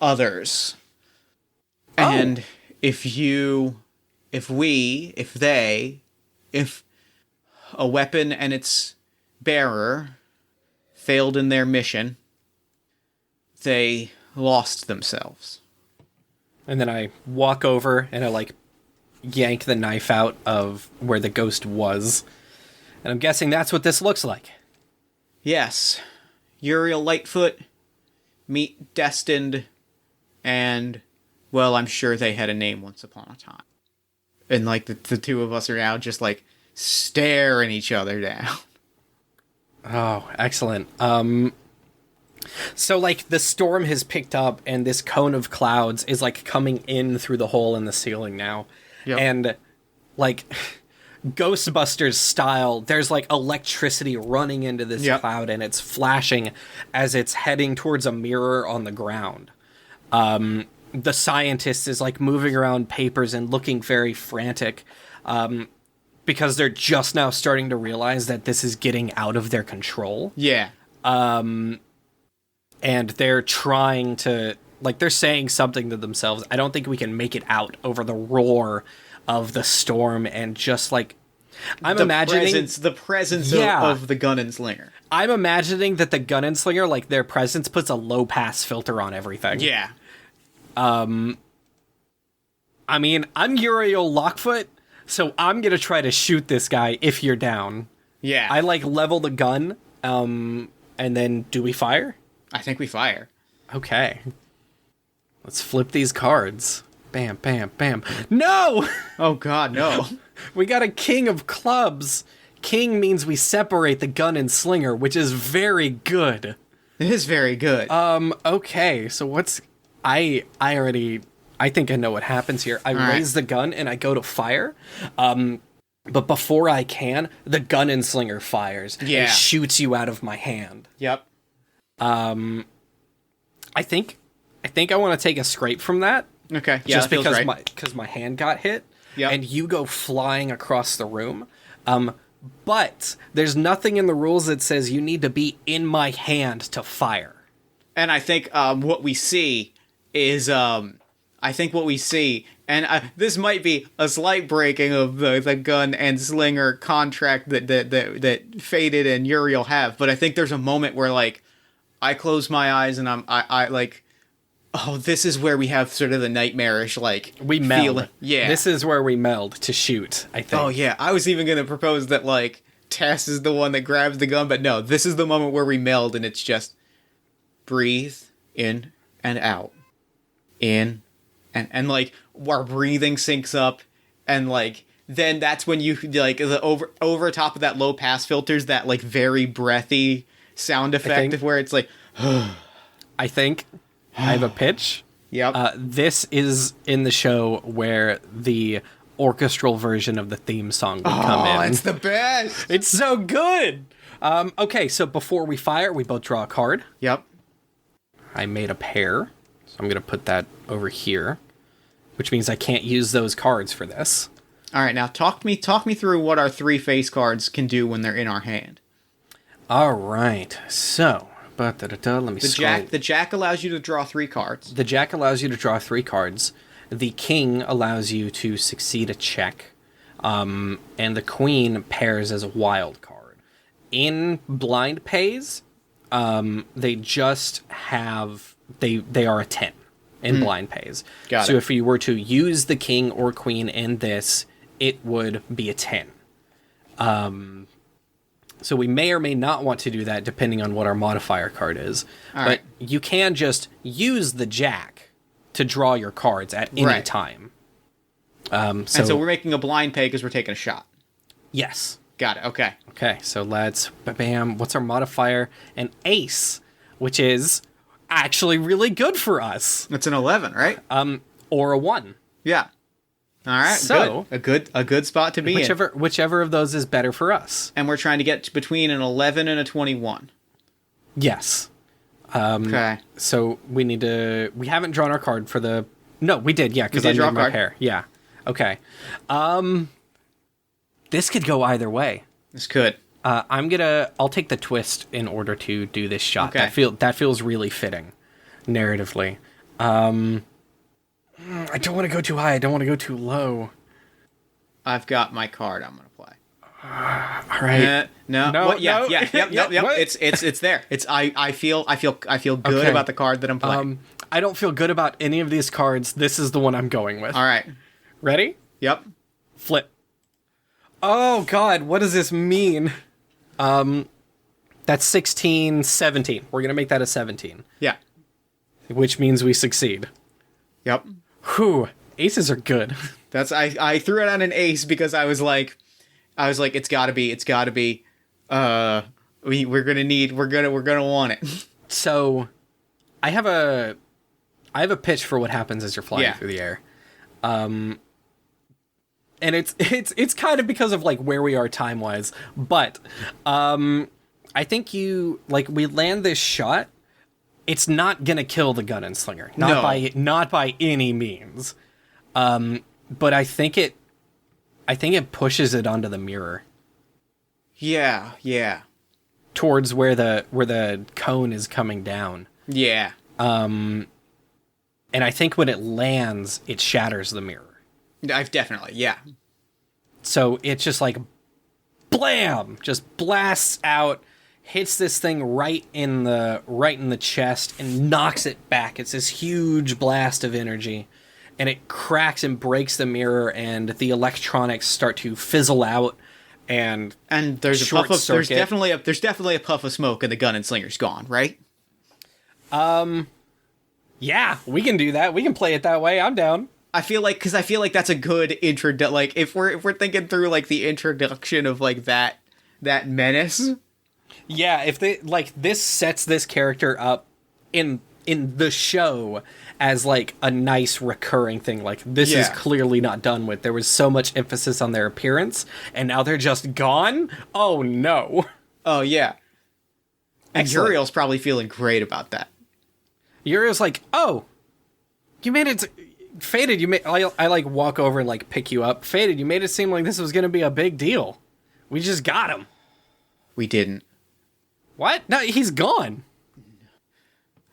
others. And if a weapon and its bearer failed in their mission, they lost themselves. And then I walk over and I, like, yank the knife out of where the ghost was. And I'm guessing that's what this looks like. Yes. Uriel Lightfoot, meet Destined, and, well, I'm sure they had a name once upon a time. And, like, the two of us are now just, like, staring each other down. Oh, excellent. So, like, the storm has picked up, and this cone of clouds is, like, coming in through the hole in the ceiling now. Yep. And, like, Ghostbusters style, there's, like, electricity running into this cloud, and it's flashing as it's heading towards a mirror on the ground. The scientist is, like, moving around papers and looking very frantic, because they're just now starting to realize that this is getting out of their control. Yeah. And they're trying to, like, they're saying something to themselves. I don't think we can make it out over the roar of the storm, and just, like, I'm imagining the presence of the Gun&Slinger. I'm imagining that the Gun&Slinger, like, their presence puts a low pass filter on everything. Yeah. I mean, I'm Uriel Lockfoot, so I'm gonna try to shoot this guy if you're down. Yeah. I, like, level the gun, and then do we fire? I think we fire. Okay. Let's flip these cards. Bam, bam, bam. No! Oh, God, no. We got a king of clubs. King means we separate the gun and slinger, which is very good. It is very good. Okay, so what's... I think I know what happens here. I raise the gun and I go to fire. But before I can, the gun and slinger fires. Yeah. And shoots you out of my hand. Yep. I think I want to take a scrape from that. Okay. Yeah, Just that feels because right. because my hand got hit. Yep. And you go flying across the room. But there's nothing in the rules that says you need to be in my hand to fire. And I think what we see is and this might be a slight breaking of the gun and slinger contract that Faded and Uriel have, but I think there's a moment where like I close my eyes and I like, oh, this is where we have sort of the nightmarish like we meld. feeling. Yeah, this is where we meld to shoot. I think. Oh yeah, I was even gonna propose that like Tess is the one that grabs the gun, but no, this is the moment where we meld and it's just breathe in and out, in and like our breathing syncs up, and like then that's when you like the over top of that low pass filters that like very breathy sound effect of where it's like I think I have a pitch. Yep. This is in the show where the orchestral version of the theme song would come in. Oh, it's the best. It's so good. Okay, so before we fire, we both draw a card. Yep. I made a pair, so I'm going to put that over here, which means I can't use those cards for this. All right, now talk me through what our 3 face cards can do when they're in our hand. All right, so let me scroll. The Jack allows you to draw 3 cards. The Jack allows you to draw 3 cards. The King allows you to succeed a check, and the Queen pairs as a wild card. In blind pays, they just have they are a 10 in blind pays. Got so it. if you were to use the King or Queen in this, it would be a 10. So we may or may not want to do that depending on what our modifier card is. All but right. you can just use the Jack to draw your cards at any time. And so we're making a blind pay because we're taking a shot. Yes. Got it. Okay. Okay, so let's... Bam. What's our modifier? An ace, which is actually really good for us. It's an 11, right? Or a 1. Yeah. All right. So good. A good spot to be in. Whichever of those is better for us. And we're trying to get between an 11 and a 21. Yes. Okay. So we need to... We haven't drawn our card for the... No, we did, yeah, because I draw made a my card. pair. Yeah. Okay. This could go either way. This could. I'll take the twist in order to do this shot. Okay. That feels really fitting, narratively. I don't want to go too high. I don't want to go too low. I've got my card I'm going to play. All right. No. No, What? Yeah. no. Yep. What? It's there. I feel good Okay. about the card that I'm playing. I don't feel good about any of these cards. This is the one I'm going with. All right. Ready? Yep. Flip. Oh, God. What does this mean? That's 16, 17. We're going to make that a 17. Yeah. Which means we succeed. Yep. Whew. Aces are good. That's I threw it on an ace because I was like it's got to be we're gonna want it. So I have a pitch for what happens as you're flying through the air. And it's kind of because of like where we are time-wise, but I think we land this shot, it's not gonna kill the gun and slinger. Not by any means. But I think it pushes it onto the mirror. Yeah. Towards where the cone is coming down. Yeah. And I think when it lands, it shatters the mirror. I've definitely, yeah. So it's just like, blam! Just blasts out, hits this thing right in the chest, and knocks it back. It's this huge blast of energy, and it cracks and breaks the mirror, and the electronics start to fizzle out, and there's definitely a puff of smoke, and the gun and slinger's gone, right? Yeah, we can do that. We can play it that way. I'm down. I feel like that's a good intro. Like if we're thinking through like the introduction of like that menace. Yeah, if they like this sets this character up in the show as like a nice recurring thing. Like this is clearly not done with. There was so much emphasis on their appearance, and now they're just gone. Oh no. Oh yeah. And Excellent. Uriel's probably feeling great about that. Uriel's like, oh, you made it. Faded, I like walk over and like pick you up. Faded, you made it seem like this was gonna be a big deal. We just got him. We didn't. What? No, he's gone.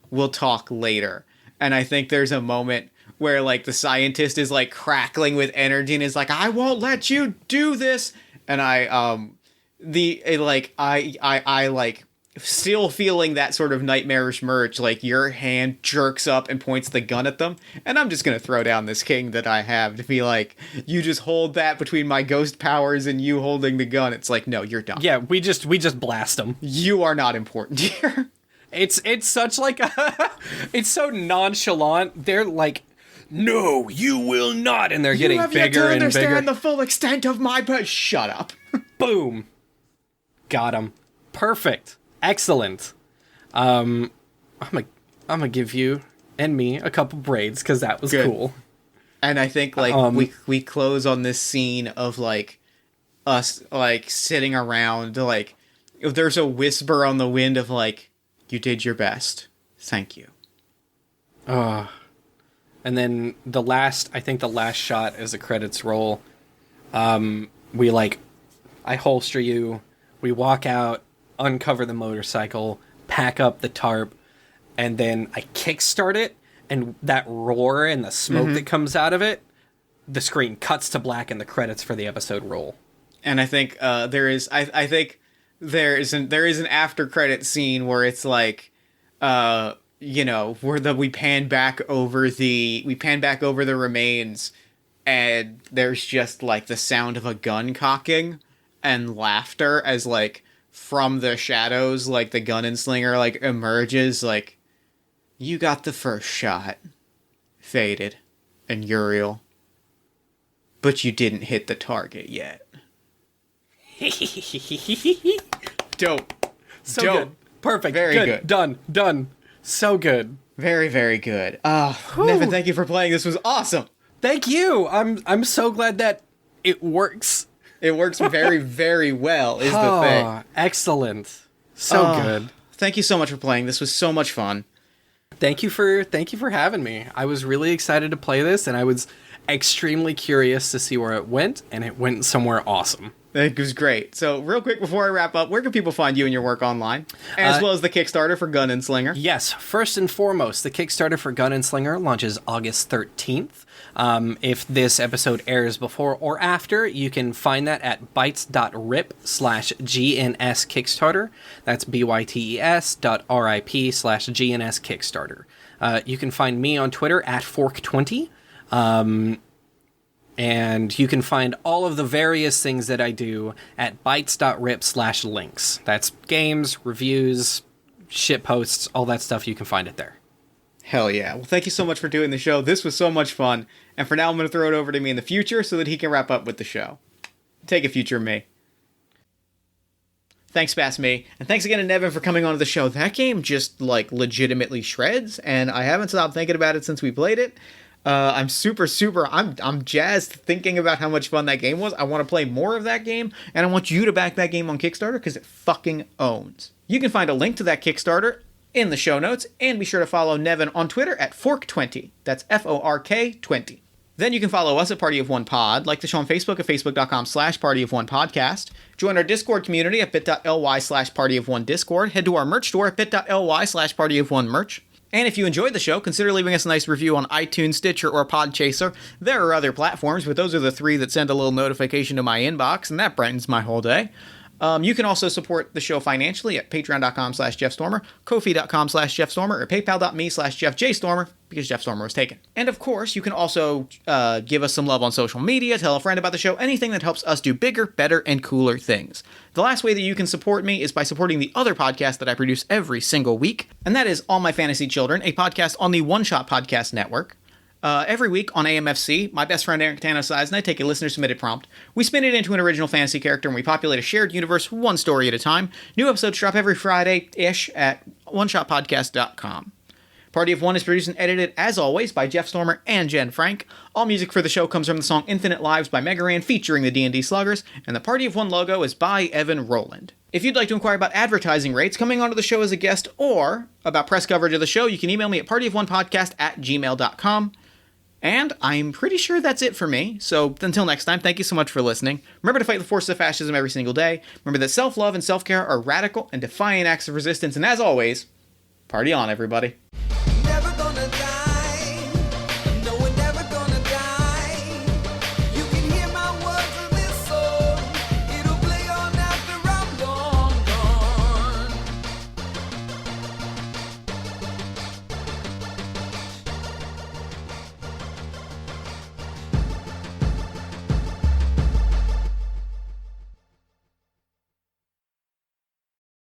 We'll talk later. And I think there's a moment where like the scientist is like crackling with energy and is like, I won't let you do this. And I still feeling that sort of nightmarish merge, like your hand jerks up and points the gun at them, and I'm just gonna throw down this king that I have to be like, you just hold that between my ghost powers and you holding the gun. It's like, no, you're done. Yeah, we just blast them. You are not important here. It's such like a it's so nonchalant. They're like, no, you will not, and they're getting bigger and bigger. You have yet to understand the full extent of my shut up. Boom. Got him. Perfect. Excellent. I'm gonna give you and me a couple braids because that was cool. And I think like we close on this scene of like us like sitting around, like if there's a whisper on the wind of like, you did your best, thank you. And then the last shot as the credits roll. We like, I holster you. We walk out. Uncover the motorcycle, pack up the tarp, and then I kickstart it, and that roar and the smoke that comes out of it, the screen cuts to black and the credits for the episode roll. And I think there is an after credit scene where it's like where we pan back over the remains, and there's just like the sound of a gun cocking and laughter as like from the shadows, like the gun-and-slinger like emerges, like, you got the first shot, Faded and Uriel, but you didn't hit the target yet. Dope. So Dope. good. Perfect. Very good. Done. So good. Very, very good. Nevyn, thank you for playing. This was awesome. Thank you. I'm so glad that it works. It works very, very well, is the thing. Excellent. So good. Thank you so much for playing. This was so much fun. Thank you for having me. I was really excited to play this, and I was extremely curious to see where it went, and it went somewhere awesome. It was great. So real quick before I wrap up, where can people find you and your work online? As well as the Kickstarter for Gun&Slinger? Yes. First and foremost, the Kickstarter for Gun&Slinger launches August 13th. If this episode airs before or after, you can find that at bytes.rip/GNS Kickstarter. That's bytes.rip/GNS Kickstarter. You can find me on Twitter at Fork20. And you can find all of the various things that I do at bytes.rip/links. That's games, reviews, shit posts, all that stuff. You can find it there. Hell yeah. Well, thank you so much for doing the show. This was so much fun. And for now, I'm going to throw it over to me in the future so that he can wrap up with the show. Take it, future me. Thanks, Bass Me. And thanks again to Nevyn for coming on to the show. That game just, like, legitimately shreds, and I haven't stopped thinking about it since we played it. I'm I'm jazzed thinking about how much fun that game was. I want to play more of that game, and I want you to back that game on Kickstarter because it fucking owns. You can find a link to that Kickstarter in the show notes, and be sure to follow Nevyn on Twitter at Fork20. That's FORK20. Then you can follow us at Party of One Pod, like the show on Facebook at facebook.com/Party of One Podcast. Join our Discord community at bit.ly/Party of One Discord. Head to our merch store at bit.ly/Party of One Merch. And if you enjoyed the show, consider leaving us a nice review on iTunes, Stitcher, or Podchaser. There are other platforms, but those are the three that send a little notification to my inbox, and that brightens my whole day. You can also support the show financially at patreon.com/JeffStormer, Ko-fi.com/JeffStormer, or paypal.me/JeffJStormer, because Jeff Stormer was taken. And of course, you can also give us some love on social media, tell a friend about the show, anything that helps us do bigger, better, and cooler things. The last way that you can support me is by supporting the other podcast that I produce every single week, and that is All My Fantasy Children, a podcast on the One Shot Podcast Network. Every week on AMFC, my best friend Eric Tanosize and I take a listener-submitted prompt. We spin it into an original fantasy character, and we populate a shared universe one story at a time. New episodes drop every Friday-ish at oneshotpodcast.com. Party of One is produced and edited, as always, by Jeff Stormer and Jen Frank. All music for the show comes from the song Infinite Lives by Megaran, featuring the D&D Sluggers, and the Party of One logo is by Evan Rowland. If you'd like to inquire about advertising rates, coming onto the show as a guest, or about press coverage of the show, you can email me at partyofonepodcast@gmail.com. And I'm pretty sure that's it for me. So until next time, thank you so much for listening. Remember to fight the forces of fascism every single day. Remember that self-love and self-care are radical and defiant acts of resistance. And as always, party on, everybody.